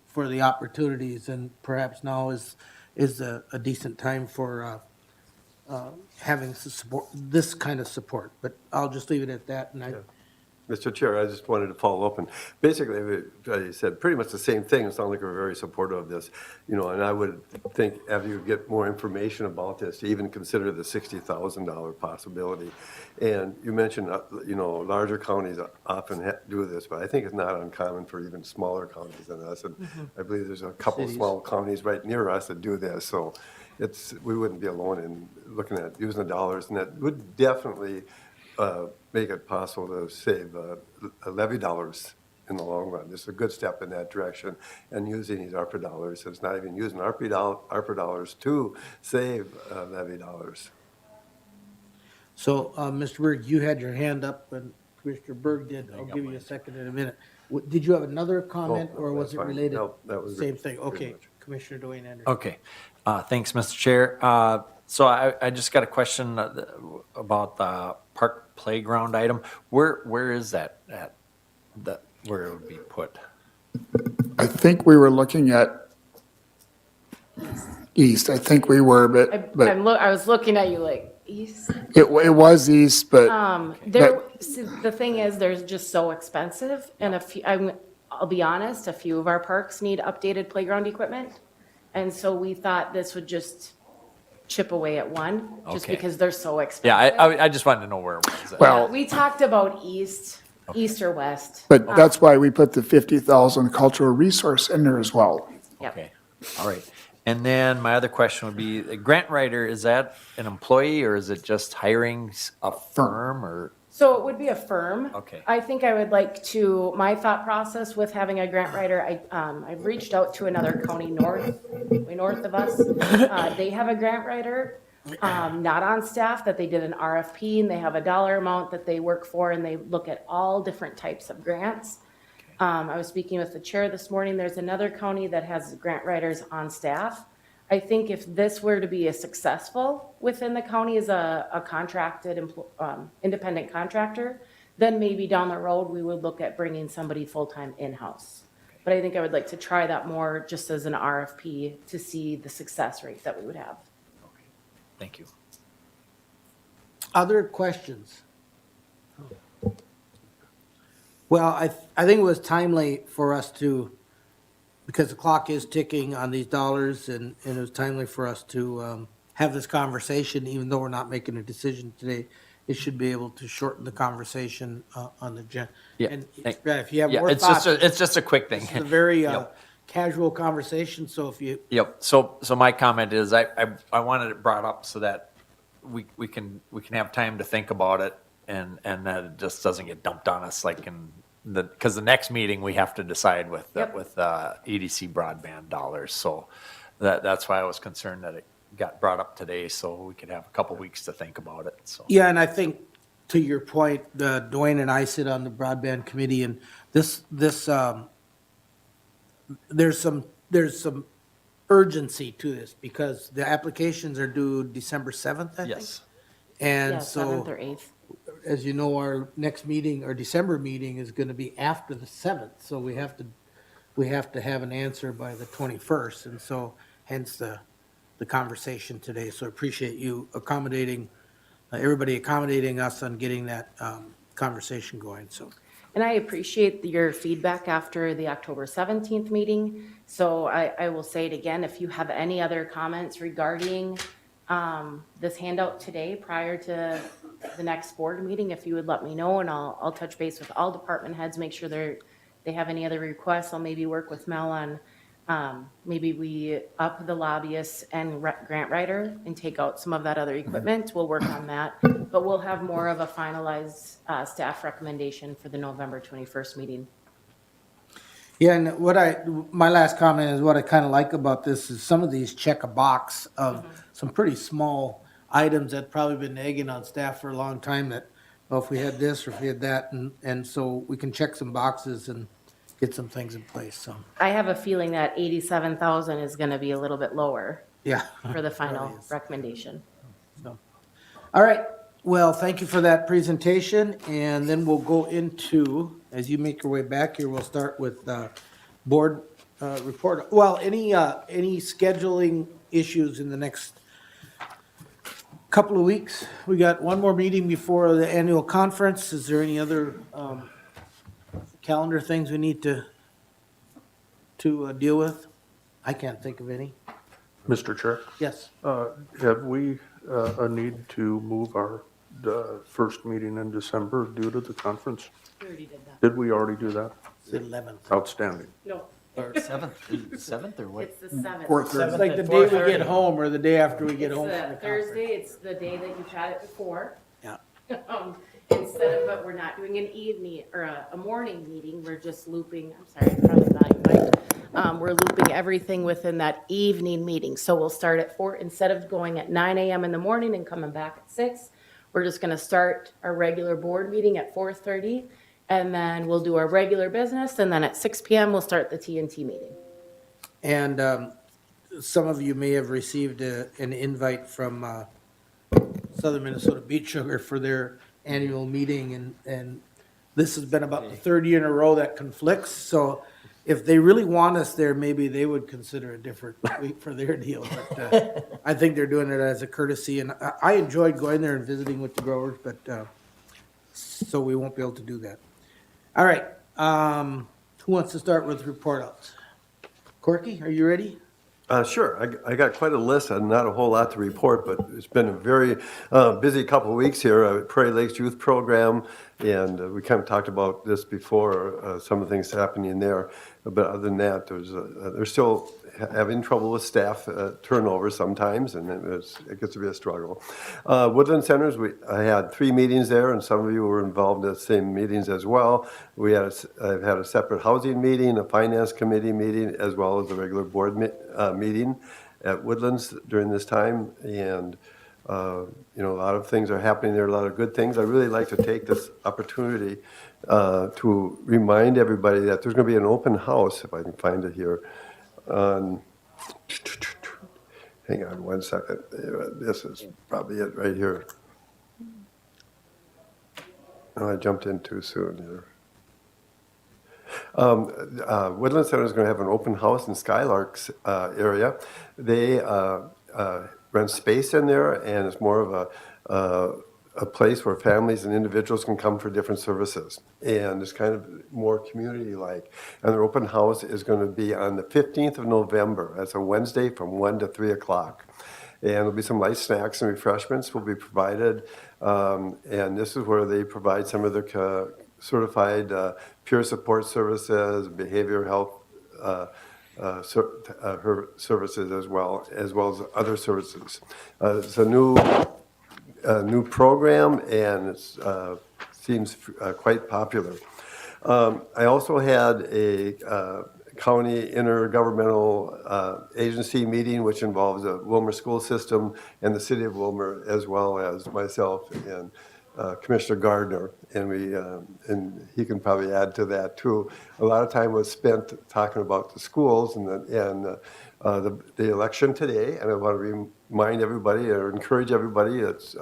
[SPEAKER 1] for the opportunities, and perhaps now is a decent time for having support, this kind of support. But I'll just leave it at that. And
[SPEAKER 11] Mr. Chair, I just wanted to follow up, and basically, I said pretty much the same thing. It sounds like we're very supportive of this, and I would think after you get more information about this, to even consider the $60,000 possibility. And you mentioned, larger counties often do this, but I think it's not uncommon for even smaller counties than us. And I believe there's a couple small counties right near us that do this, so we wouldn't be alone in looking at using the dollars, and that would definitely make it possible to save levy dollars in the long run. This is a good step in that direction, and using these ARPA dollars. It's not even using ARPA dollars to save levy dollars.
[SPEAKER 1] so, Mr. Berg, you had your hand up, and Commissioner Berg did. I'll give you a second in a minute. Did you have another comment, or was
[SPEAKER 11] that's
[SPEAKER 1] it
[SPEAKER 11] fine.
[SPEAKER 1] related?
[SPEAKER 11] No, that was
[SPEAKER 1] Same
[SPEAKER 11] it,
[SPEAKER 1] thing,
[SPEAKER 11] pretty
[SPEAKER 1] okay.
[SPEAKER 11] much.
[SPEAKER 1] Commissioner Dwayne Anderson.
[SPEAKER 3] Okay, thanks, Mr. Chair. So I just got a question about the park playground item. Where is that at? Where it would be put?
[SPEAKER 9] I think we were looking at east. I think we were, but
[SPEAKER 13] I was looking at you like, east?
[SPEAKER 9] it was east, but
[SPEAKER 13] See, the thing is, they're just so expensive, and I'll be honest, a few of our parks need updated playground equipment. And so we thought this would just chip away at one, just
[SPEAKER 3] Okay.
[SPEAKER 13] because they're so expensive.
[SPEAKER 3] Yeah, I just wanted to know where it was.
[SPEAKER 9] well,
[SPEAKER 13] We talked about east or west.
[SPEAKER 9] but that's why we put the 50,000 cultural resource in there as well.
[SPEAKER 13] Yep.
[SPEAKER 3] Okay, all right. And then my other question would be, the grant writer, is that an employee, or is it just hiring a firm, or?
[SPEAKER 13] So it would be a firm.
[SPEAKER 3] Okay.
[SPEAKER 13] I think I would like to, my thought process with having a grant writer, I've reached out to another county way north of us. They have a grant writer, not on staff, that they did an RFP, and they have a dollar amount that they work for, and they look at all different types of grants. I was speaking with the chair this morning. There's another county that has grant writers on staff. I think if this were to be a successful within the county as a contracted, independent contractor, then maybe down the road, we would look at bringing somebody full-time in-house. But I think I would like to try that more just as an RFP to see the success rate that we would have.
[SPEAKER 3] Thank you.
[SPEAKER 1] Other questions? Well, I think it was timely for us to, because the clock is ticking on these dollars, and it was timely for us to have this conversation, even though we're not making a decision today. It should be able to shorten the conversation on the agenda.
[SPEAKER 3] Yeah.
[SPEAKER 1] And if you have
[SPEAKER 3] Yeah,
[SPEAKER 1] more
[SPEAKER 3] it's
[SPEAKER 1] thoughts,
[SPEAKER 3] it's just a quick thing.
[SPEAKER 1] this is a very
[SPEAKER 3] Yep.
[SPEAKER 1] casual conversation, so if you,
[SPEAKER 3] Yep. So my comment is I wanted it brought up so that we can have time to think about it and that it just doesn't get dumped on us like because the next meeting we have to decide with
[SPEAKER 13] Yep.
[SPEAKER 3] EDC broadband dollars. So that's why I was concerned that it got brought up today so we could have a couple weeks to think about it. So
[SPEAKER 1] yeah, and I think to your point, Dwayne and I sit on the broadband committee, and this there's some urgency to this because the applications are due December 7th, I think.
[SPEAKER 3] yes.
[SPEAKER 1] And
[SPEAKER 13] Yeah,
[SPEAKER 1] so,
[SPEAKER 13] 7th or 8th.
[SPEAKER 1] as you know, our next meeting, our December meeting is going to be after the 7th. So we have to have an answer by the 21st. And so hence the conversation today. So I appreciate you accommodating, everybody accommodating us on getting that conversation going. So.
[SPEAKER 13] And I appreciate your feedback after the October 17th meeting. So I will say it again, if you have any other comments regarding this handout today prior to the next board meeting, if you would let me know, and I'll touch base with all department heads, make sure they have any other requests. I'll maybe work with Mel on maybe we up the lobbyists and grant writer and take out some of that other equipment. We'll work on that, but we'll have more of a finalized staff recommendation for the November 21st meeting.
[SPEAKER 1] Yeah, and my last comment is what I kind of like about this is some of these check a box of some pretty small items that probably been nagging on staff for a long time that, well, if we had this or if we had that, and so we can check some boxes and get some things in place, so,
[SPEAKER 13] I have a feeling that 87,000 is going to be a little bit lower
[SPEAKER 1] yeah.
[SPEAKER 13] for the final
[SPEAKER 1] Really is.
[SPEAKER 13] recommendation.
[SPEAKER 1] So, all right, well, thank you for that presentation, and then we'll go into, as you make your way back here, we'll start with board report. Well, any scheduling issues in the next couple of weeks? We got one more meeting before the annual conference. Is there any other calendar things we need to deal with? I can't think of any.
[SPEAKER 2] Mr. Chair,
[SPEAKER 1] Yes.
[SPEAKER 2] have we a need to move our first meeting in December due to the conference?
[SPEAKER 13] We already did that.
[SPEAKER 2] Did we already do that?
[SPEAKER 1] It's the 11th.
[SPEAKER 2] Outstanding.
[SPEAKER 13] No,
[SPEAKER 3] Seventh or what?
[SPEAKER 13] it's the 7th.
[SPEAKER 1] It's like the day we get home or the day after we get
[SPEAKER 13] It's
[SPEAKER 1] home
[SPEAKER 13] the
[SPEAKER 1] from the
[SPEAKER 13] Thursday,
[SPEAKER 1] conference.
[SPEAKER 13] it's the day that you've had it before.
[SPEAKER 1] Yeah.
[SPEAKER 13] Instead of, but we're not doing an evening or a morning meeting, we're just looping, I'm sorry, I'm probably not we're looping everything within that evening meeting. So we'll start at 4, instead of going at 9 a.m. in the morning and coming back at 6, we're just gonna start our regular board meeting at 4:30, and then we'll do our regular business, and then at 6 p.m. we'll start the TNT meeting.
[SPEAKER 1] And some of you may have received an invite from Southern Minnesota Beet Sugar for their annual meeting, and this has been about the third year in a row that conflicts. So if they really want us there, maybe they would consider a different week for their deal. But I think they're doing it as a courtesy, and I enjoyed going there and visiting with the growers, but so we won't be able to do that. All right, who wants to start with report outs? Corky, are you ready?
[SPEAKER 11] Sure. I got quite a list and not a whole lot to report, but it's been a very busy couple of weeks here. Prairie Lakes Youth Program, and we kind of talked about this before, some of the things happening there. But other than that, they're still having trouble with staff turnover sometimes, and it gets to be a struggle. Woodland Centers, I had 3 meetings there, and some of you were involved in the same meetings as well. I've had a separate housing meeting, a finance committee meeting, as well as a regular board meeting at Woodlands during this time. And a lot of things are happening there, a lot of good things. I really like to take this opportunity to remind everybody that there's going to be an open house, if I can find it here. Hang on one second. This is probably it right here. Oh, I jumped in too soon here. Woodland Center is going to have an open house in Skylark's area. They rent space in there, and it's more of a place where families and individuals can come for different services. And it's kind of more community-like. And their open house is going to be on the 15th of November. That's a Wednesday from 1 to 3 o'clock. And there'll be some light snacks and refreshments will be provided. And this is where they provide some of their certified peer support services, behavioral health her services as well as other services. It's a new program, and it seems quite popular. I also had a county intergovernmental agency meeting, which involves the Wilmer school system and the city of Wilmer, as well as myself and Commissioner Gardner, and he can probably add to that too. A lot of time was spent talking about the schools and the election today, and I want to remind everybody or encourage everybody that's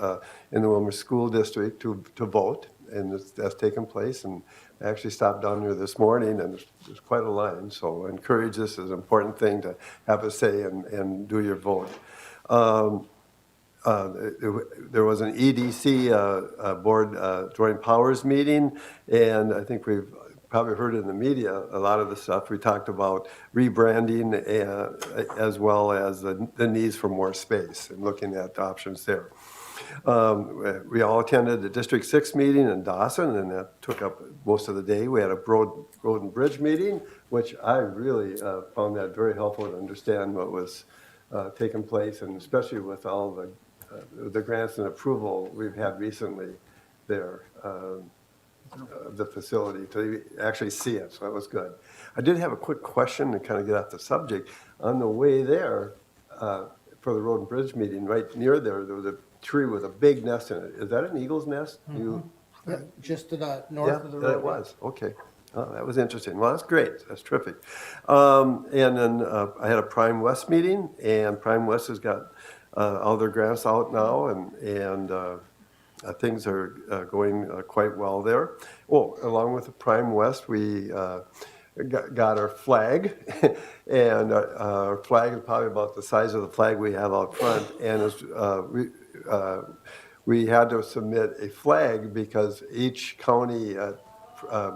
[SPEAKER 11] in the Wilmer School District to vote, and that's taken place. And I actually stopped down there this morning, and there's quite a line. So I encourage this as an important thing to have a say and do your vote. There was an EDC board joint powers meeting, and I think we've probably heard in the media a lot of the stuff. We talked about rebranding as well as the needs for more space and looking at options there. We all attended the District 6 meeting in Dawson, and that took up most of the day. We had a road and bridge meeting, which I really found that very helpful to understand what was taking place, and especially with all the grants and approval we've had recently there, the facility, to actually see it, so that was good. I did have a quick question to kind of get off the subject. On the way there, for the road and bridge meeting, right near there was a tree with a big nest in it. Is that an eagle's nest?
[SPEAKER 1] Just to the north of the road.
[SPEAKER 11] Yeah, it was, okay. Oh, that was interesting. Well, that's great. That's terrific. And then I had a Prime West meeting, and Prime West has got all their grants out now, and things are going quite well there. Oh, along with the Prime West, we got our flag, and our flag is probably about the size of the flag we have out front, and we had to submit a flag because each county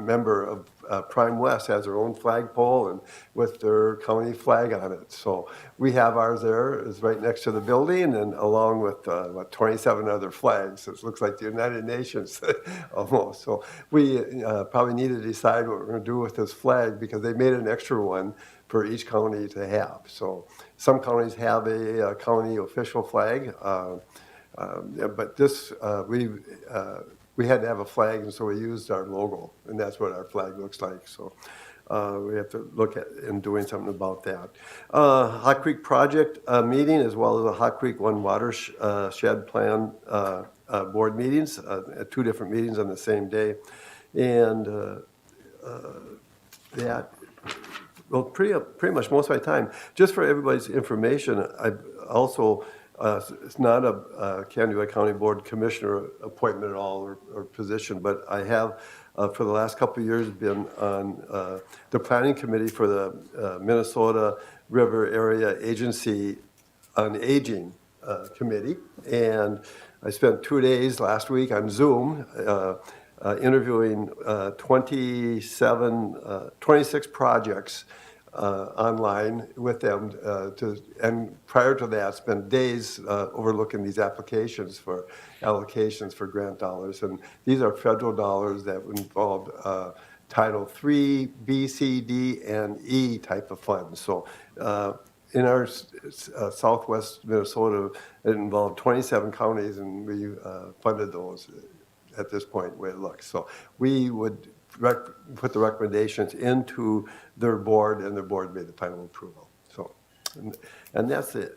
[SPEAKER 11] member of Prime West has their own flagpole and with their county flag on it. So we have ours there. It's right next to the building, and along with 27 other flags. So it looks like the United Nations almost. So we probably need to decide what we're going to do with this flag, because they made an extra one for each county to have. So some counties have a county official flag, but this we had to have a flag, and so we used our logo, and that's what our flag looks like. So we have to look at and doing something about that. Hot Creek project meeting, as well as a Hot Creek One watershed plan board meetings, 2 different meetings on the same day, and that. Well, pretty much most of my time. Just for everybody's information, I also. It's not a Canada County Board Commissioner appointment at all or position, but I have, for the last couple of years, been on the planning committee for the Minnesota River Area Agency on Aging Committee. And I spent 2 days last week on Zoom interviewing 26 projects online with them, and prior to that, spent days overlooking these applications for allocations for grant dollars. And these are federal dollars that involve Title III, B, C, D, and E type of funds. So in our southwest Minnesota, it involved 27 counties, and we funded those at this point, the way it looks. So we would put the recommendations into their board, and their board made the final approval. So, and that's the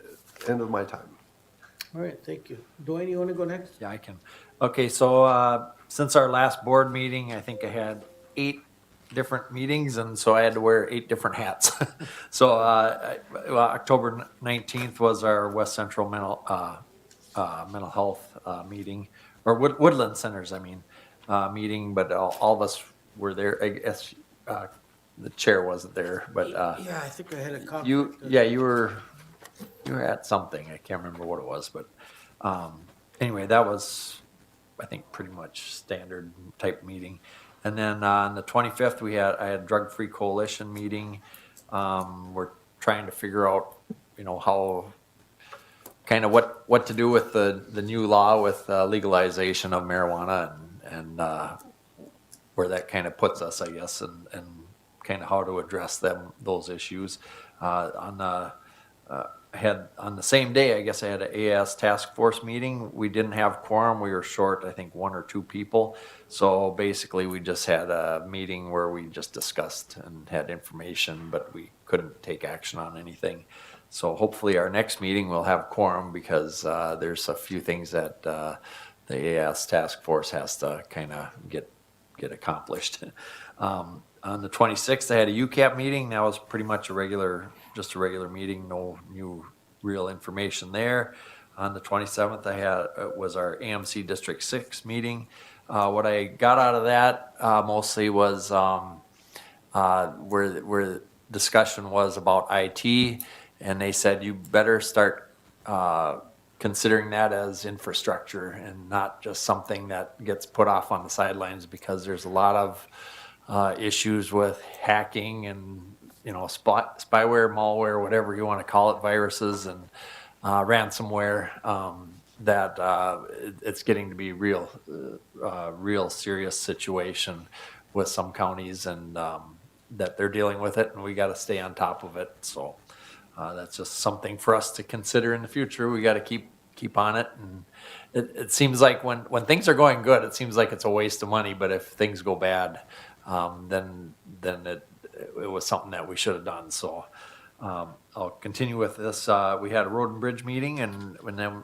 [SPEAKER 11] end of my time.
[SPEAKER 1] All right, thank you. Dwayne, you want to go next?
[SPEAKER 3] Yeah, I can. Okay, so since our last board meeting, I think I had 8 different meetings, and so I had to wear 8 different hats. So October 19th was our West Central mental health meeting, or Woodland Centers, meeting, but all of us were there. I guess the chair wasn't there, but
[SPEAKER 1] Yeah, I think I had a conflict.
[SPEAKER 3] you were at something. I can't remember what it was, but anyway, that was I think pretty much standard type meeting. And then on the 25th, I had Drug Free Coalition meeting. We're trying to figure out, how, kind of what to do with the new law with legalization of marijuana and where that kind of puts us, I guess, and kind of how to address those issues. On the same day, I guess I had an AS task force meeting. We didn't have quorum. We were short, I think, 1 or 2 people. So basically, we just had a meeting where we just discussed and had information, but we couldn't take action on anything. So hopefully our next meeting will have quorum because there's a few things that the AS task force has to kind of get accomplished. On the 26th, I had a UCAP meeting. That was pretty much just a regular meeting, no new real information there. On the 27th, was our AMC District 6 meeting. What I got out of that mostly was where discussion was about IT, and they said you better start considering that as infrastructure and not just something that gets put off on the sidelines, because there's a lot of issues with hacking and spyware, malware, whatever you want to call it, viruses and ransomware, that it's getting to be real serious situation with some counties, and that they're dealing with it, and we got to stay on top of it. So that's just something for us to consider in the future. We got to keep on it, and it seems like when things are going good, it seems like it's a waste of money, but if things go bad, then it was something that we should have done. So I'll continue with this. We had a road and bridge meeting, and then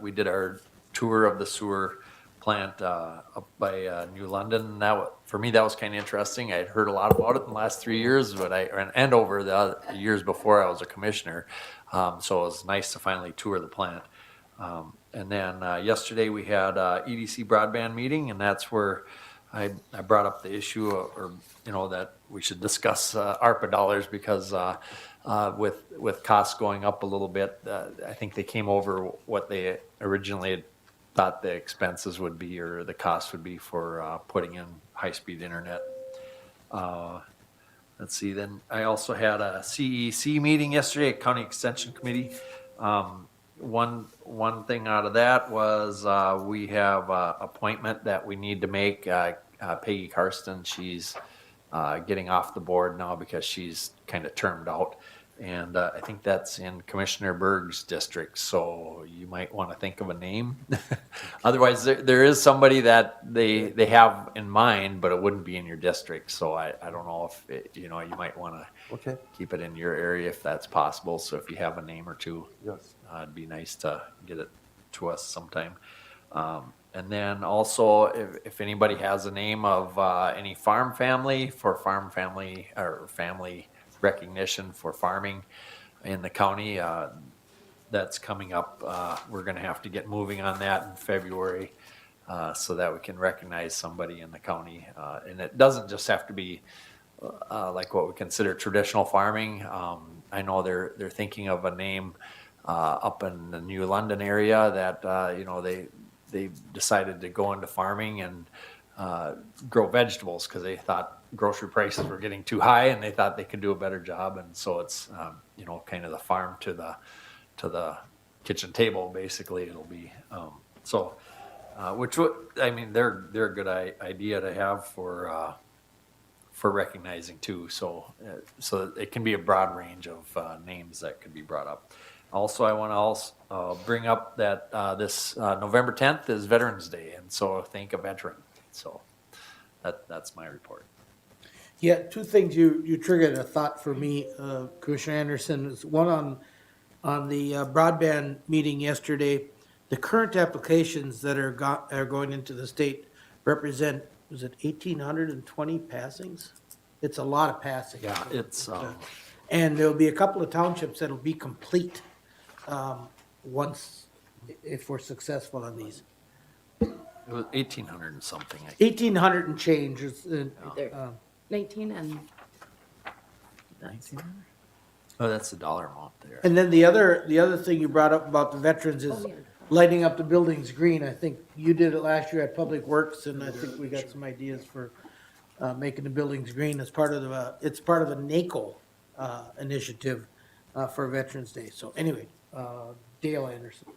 [SPEAKER 3] we did our tour of the sewer plant up by New London. For me, that was kind of interesting. I'd heard a lot about it in the last 3 years, and over the years before I was a commissioner. So it was nice to finally tour the plant. And then yesterday we had a EDC broadband meeting, and that's where I brought up the issue that we should discuss ARPA dollars, because with costs going up a little bit, I think they came over what they originally thought the expenses would be, or the cost would be, for putting in high-speed internet. Let's see, then I also had a CEC meeting yesterday, County Extension Committee. One thing out of that was we have an appointment that we need to make. Peggy Karsten, she's getting off the board now because she's kind of termed out. And I think that's in Commissioner Berg's district, so you might want to think of a name. Otherwise, there is somebody that they have in mind, but it wouldn't be in your district. So I don't know if you might want to keep it in your area if that's possible. So if you have a name or two,
[SPEAKER 11] Yes.
[SPEAKER 3] it'd be nice to get it to us sometime. And then also, if anybody has a name of any farm family or family recognition for farming in the county, that's coming up. We're going to have to get moving on that in February, so that we can recognize somebody in the county. And it doesn't just have to be like what we consider traditional farming. I know they're thinking of a name up in the New London area that they decided to go into farming and grow vegetables because they thought grocery prices were getting too high, and they thought they could do a better job. And so it's kind of the farm to the kitchen table, basically. It'll be they're a good idea to have for recognizing too. So it can be a broad range of names that could be brought up. Also, I want to bring up that this November 10th is Veterans Day, and so thank a veteran. So that's my report.
[SPEAKER 1] Yeah, two things you triggered a thought for me, Commissioner Anderson. Is one on the broadband meeting yesterday. The current applications that are going into the state represent, was it 1,820 passings? It's a lot of passings.
[SPEAKER 3] Yeah, it's
[SPEAKER 1] and there'll be a couple of townships that'll be complete once, if we're successful on these.
[SPEAKER 3] it was 1,800 and something.
[SPEAKER 1] 1,800 and change.
[SPEAKER 13] There. 19 and
[SPEAKER 3] 19. Oh, that's the dollar amount there.
[SPEAKER 1] And then the other thing you brought up about the veterans is lighting up the buildings green. I think you did it last year at Public Works, and I think we got some ideas for making the buildings green as part of it's part of a NACO initiative for Veterans Day. So anyway, Dale Anderson.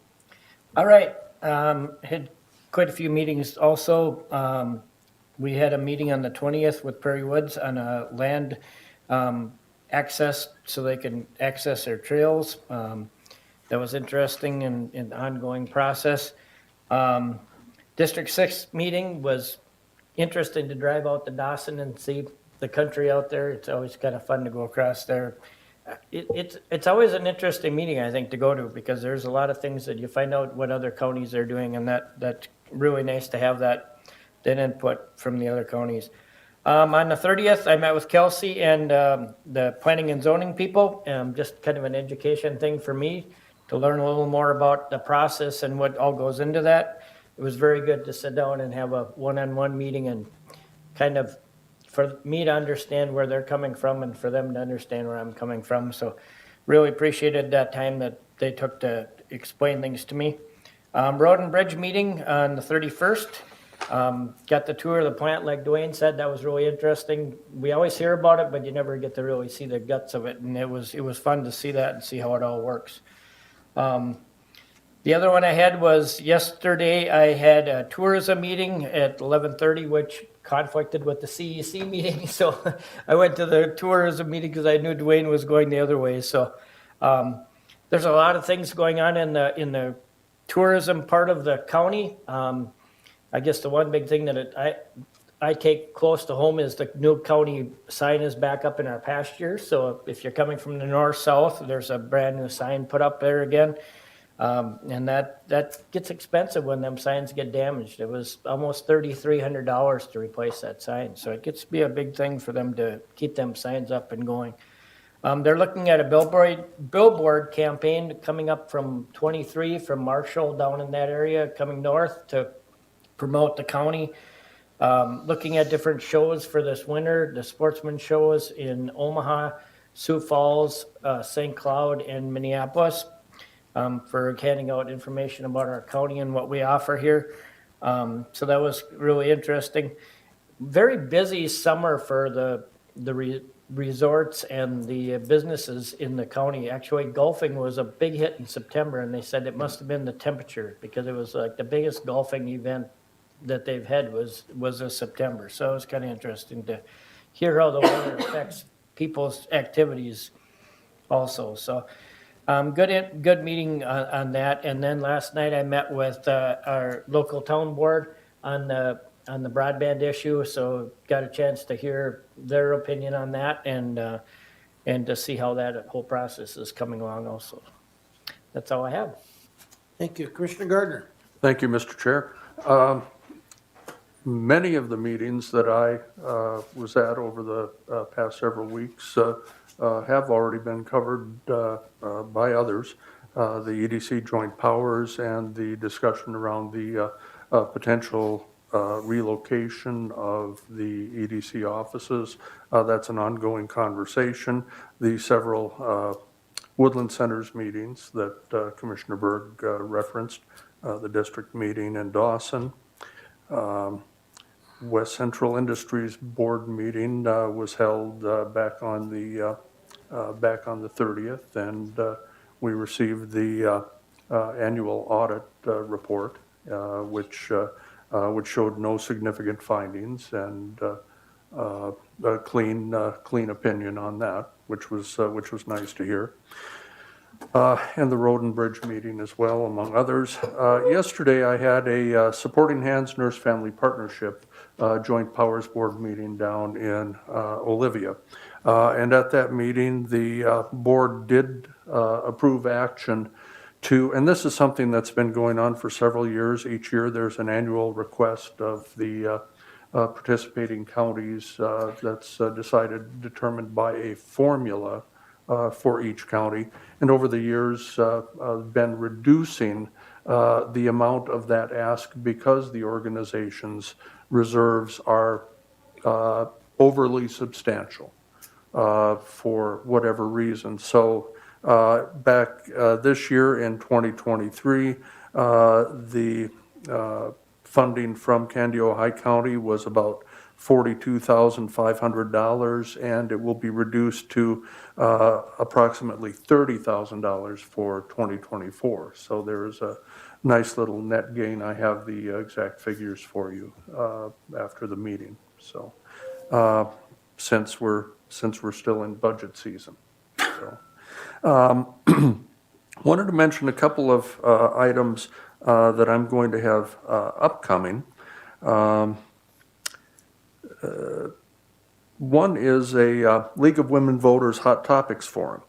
[SPEAKER 14] All right, had quite a few meetings also. We had a meeting on the 20th with Prairie Woods on a land access, so they can access their trails. That was interesting and ongoing process. District 6 meeting was interesting to drive out to Dawson and see the country out there. It's always kind of fun to go across there. It's always an interesting meeting, I think, to go to, because there's a lot of things that you find out what other counties are doing, and that's really nice to have that input from the other counties. On the 30th, I met with Kelsey and the planning and zoning people, just kind of an education thing for me to learn a little more about the process and what all goes into that. It was very good to sit down and have a one-on-one meeting and kind of for me to understand where they're coming from and for them to understand where I'm coming from. So really appreciated that time that they took to explain things to me. Road and Bridge meeting on the 31st. Got the tour of the plant, like Dwayne said. That was really interesting. We always hear about it, but you never get to really see the guts of it. And it was fun to see that and see how it all works. The other one I had was yesterday. I had a tourism meeting at 11:30, which conflicted with the CEC meeting. So I went to the tourism meeting because I knew Dwayne was going the other way. So there's a lot of things going on in the tourism part of the county. I guess the one big thing that I take close to home is the new county sign is back up in our pasture. So if you're coming from the north-south, there's a brand new sign put up there again. And that gets expensive when them signs get damaged. It was almost $3,300 to replace that sign. So it gets to be a big thing for them to keep them signs up and going. They're looking at a billboard campaign coming up from 23 from Marshall down in that area, coming north to promote the county. Looking at different shows for this winter, the sportsman shows in Omaha, Sioux Falls, St. Cloud, and Minneapolis, for handing out information about our county and what we offer here. So that was really interesting. Very busy summer for the resorts and the businesses in the county. Actually, golfing was a big hit in September, and they said it must have been the temperature, because it was like the biggest golfing event that they've had was this September. So it was kind of interesting to hear how the weather affects people's activities also. So good meeting on that. And then last night I met with our local town board on the broadband issue. So got a chance to hear their opinion on that and to see how that whole process is coming along also. That's all I have.
[SPEAKER 1] Thank you. Commissioner Gardner.
[SPEAKER 2] Thank you, Mr. Chair. Many of the meetings that I was at over the past several weeks have already been covered by others. The EDC joint powers and the discussion around the potential relocation of the EDC offices. That's an ongoing conversation. The several Woodland Centers meetings that Commissioner Berg referenced, the district meeting in Dawson. West Central Industries Board meeting was held back on the 30th, and we received the annual audit report, which showed no significant findings, and a clean opinion on that, which was nice to hear. And the Road and Bridge meeting as well, among others. Yesterday, I had a Supporting Hands Nurse Family Partnership Joint Powers Board meeting down in Olivia. And at that meeting, the board did approve action to, and this is something that's been going on for several years. Each year, there's an annual request of the participating counties that's determined by a formula for each county, and over the years been reducing the amount of that ask because the organization's reserves are overly substantial for whatever reason. So back this year in 2023, The funding from Candido High County was about $42,500, and it will be reduced to approximately $30,000 for 2024. So there is a nice little net gain. I have the exact figures for you after the meeting. So since we're still in budget season. So, wanted to mention a couple of items that I'm going to have upcoming. One is a League of Women Voters Hot Topics Forum.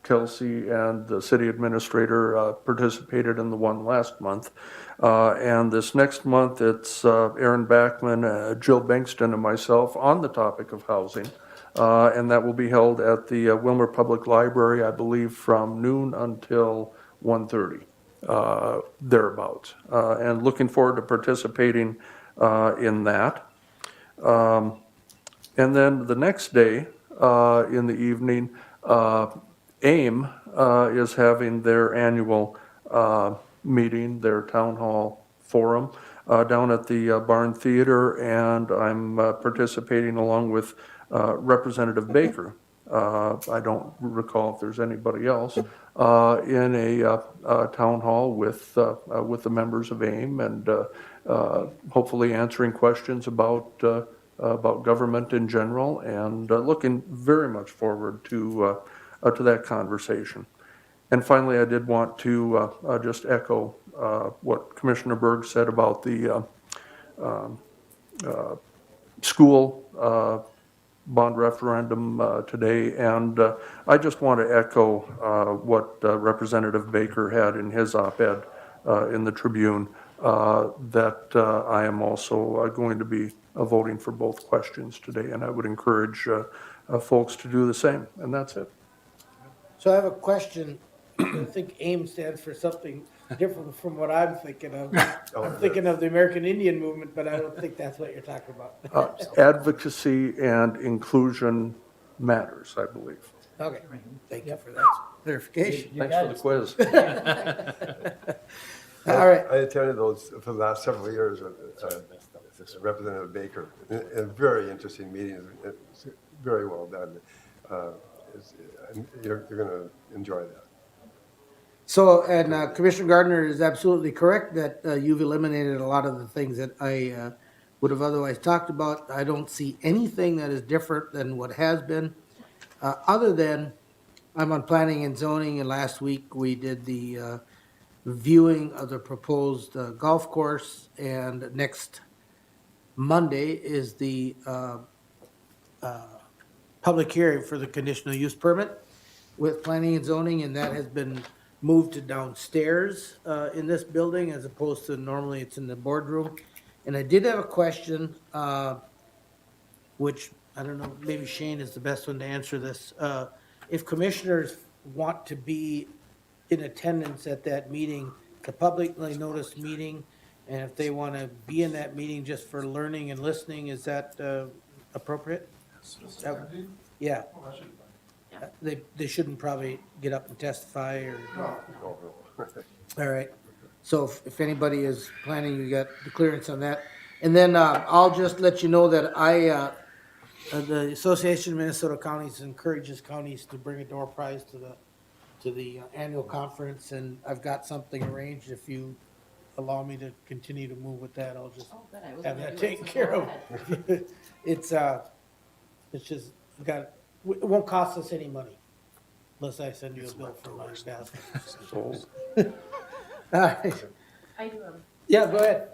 [SPEAKER 2] Kelsey and the city administrator participated in the one last month. And this next month, it's Aaron Backman, Jill Bankston, and myself on the topic of housing. And that will be held at the Wilmer Public Library, I believe, from noon until 1:30, thereabouts. And looking forward to participating in that. And then the next day, in the evening, AIM is having their annual meeting, their town hall forum, down at the Barn Theater, and I'm participating along with Representative Baker. I don't recall if there's anybody else in a town hall with the members of AIM, and hopefully answering questions about government in general, and looking very much forward to that conversation. And finally, I did want to just echo what Commissioner Berg said about the school bond referendum today, and I just want to echo what Representative Baker had in his op-ed in the Tribune, that I am also going to be voting for both questions today, and I would encourage folks to do the same, and that's it.
[SPEAKER 1] So I have a question. I think AIM stands for something different from what I'm thinking of. I'm thinking of the American Indian Movement, but I don't think that's what you're talking about.
[SPEAKER 2] Advocacy and inclusion matters, I believe.
[SPEAKER 1] Okay, thank you for that clarification.
[SPEAKER 2] Thanks for the quiz.
[SPEAKER 1] All right.
[SPEAKER 11] I attended those for the last several years with Representative Baker. A very interesting meeting. It's very well done. You're going to enjoy that.
[SPEAKER 1] So, and Commissioner Gardner is absolutely correct that you've eliminated a lot of the things that I would have otherwise talked about. I don't see anything that is different than what has been, other than I'm on planning and zoning, and last week we did the viewing of the proposed golf course, and next Monday is the public hearing for the conditional use permit with planning and zoning, and that has been moved to downstairs in this building as opposed to normally it's in the boardroom. And I did have a question, which I don't know, maybe Shane is the best one to answer this. If commissioners want to be in attendance at that meeting, the publicly noticed meeting, and if they want to be in that meeting just for learning and listening, is that appropriate? Yeah. They shouldn't probably get up and testify or. All right. So if anybody is planning, you got the clearance on that. And then I'll just let you know that the Association of Minnesota Counties encourages counties to bring a door prize to the annual conference, and I've got something arranged. If you allow me to continue to move with that, I'll just have that taken care of. It's just it won't cost us any money unless I send you a bill for my basket. All right.
[SPEAKER 13] I do have.
[SPEAKER 1] Yeah, go ahead.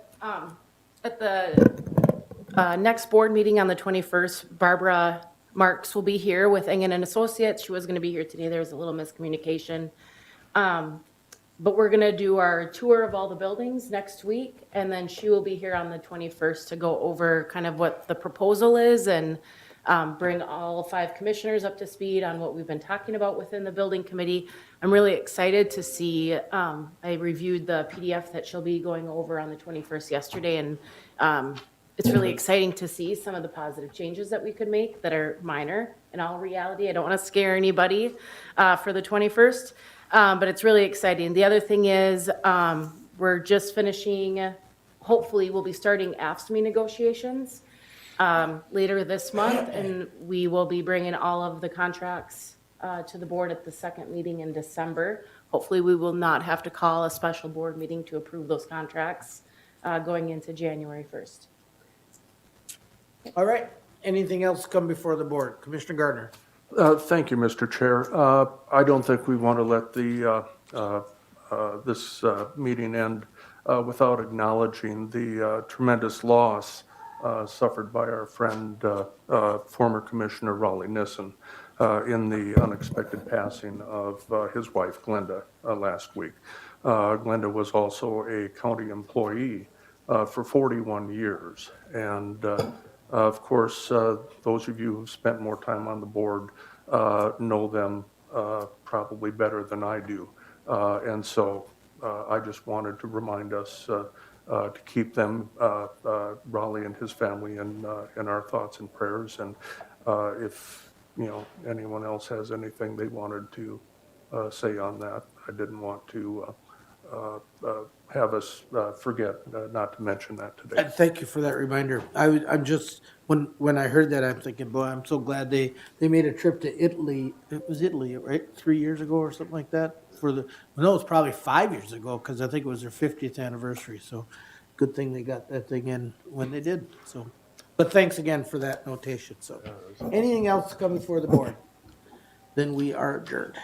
[SPEAKER 13] At the next board meeting on the 21st, Barbara Marks will be here with Engen and Associates. She was going to be here today. There was a little miscommunication. But we're going to do our tour of all the buildings next week, and then she will be here on the 21st to go over kind of what the proposal is and bring all 5 commissioners up to speed on what we've been talking about within the building committee. I'm really excited to see, I reviewed the PDF that she'll be going over on the 21st yesterday, and it's really exciting to see some of the positive changes that we could make that are minor in all reality. I don't want to scare anybody for the 21st. But it's really exciting. The other thing is, we're just finishing, hopefully we'll be starting AFSCME negotiations later this month, and we will be bringing all of the contracts to the board at the second meeting in December. Hopefully, we will not have to call a special board meeting to approve those contracts going into January 1st.
[SPEAKER 1] All right, anything else come before the board? Commissioner Gardner?
[SPEAKER 2] Thank you, Mr. Chair. I don't think we want to let this meeting end without acknowledging the tremendous loss suffered by our friend, former Commissioner Raleigh Nissen, in the unexpected passing of his wife, Glenda, last week. Glenda was also a county employee for 41 years. And of course, those of you who've spent more time on the board know them probably better than I do. And so I just wanted to remind us to keep them, Raleigh and his family, in our thoughts and prayers. And if anyone else has anything they wanted to say on that, I didn't want to have us forget not to mention that today.
[SPEAKER 1] Thank you for that reminder. I'm just, when I heard that, I'm thinking, boy, I'm so glad they made a trip to Italy. It was Italy, right? 3 years ago or something like that? No, it's probably 5 years ago, because I think it was their 50th anniversary. So good thing they got that thing in when they did. So, but thanks again for that notation. So anything else coming before the board? Then we are adjourned.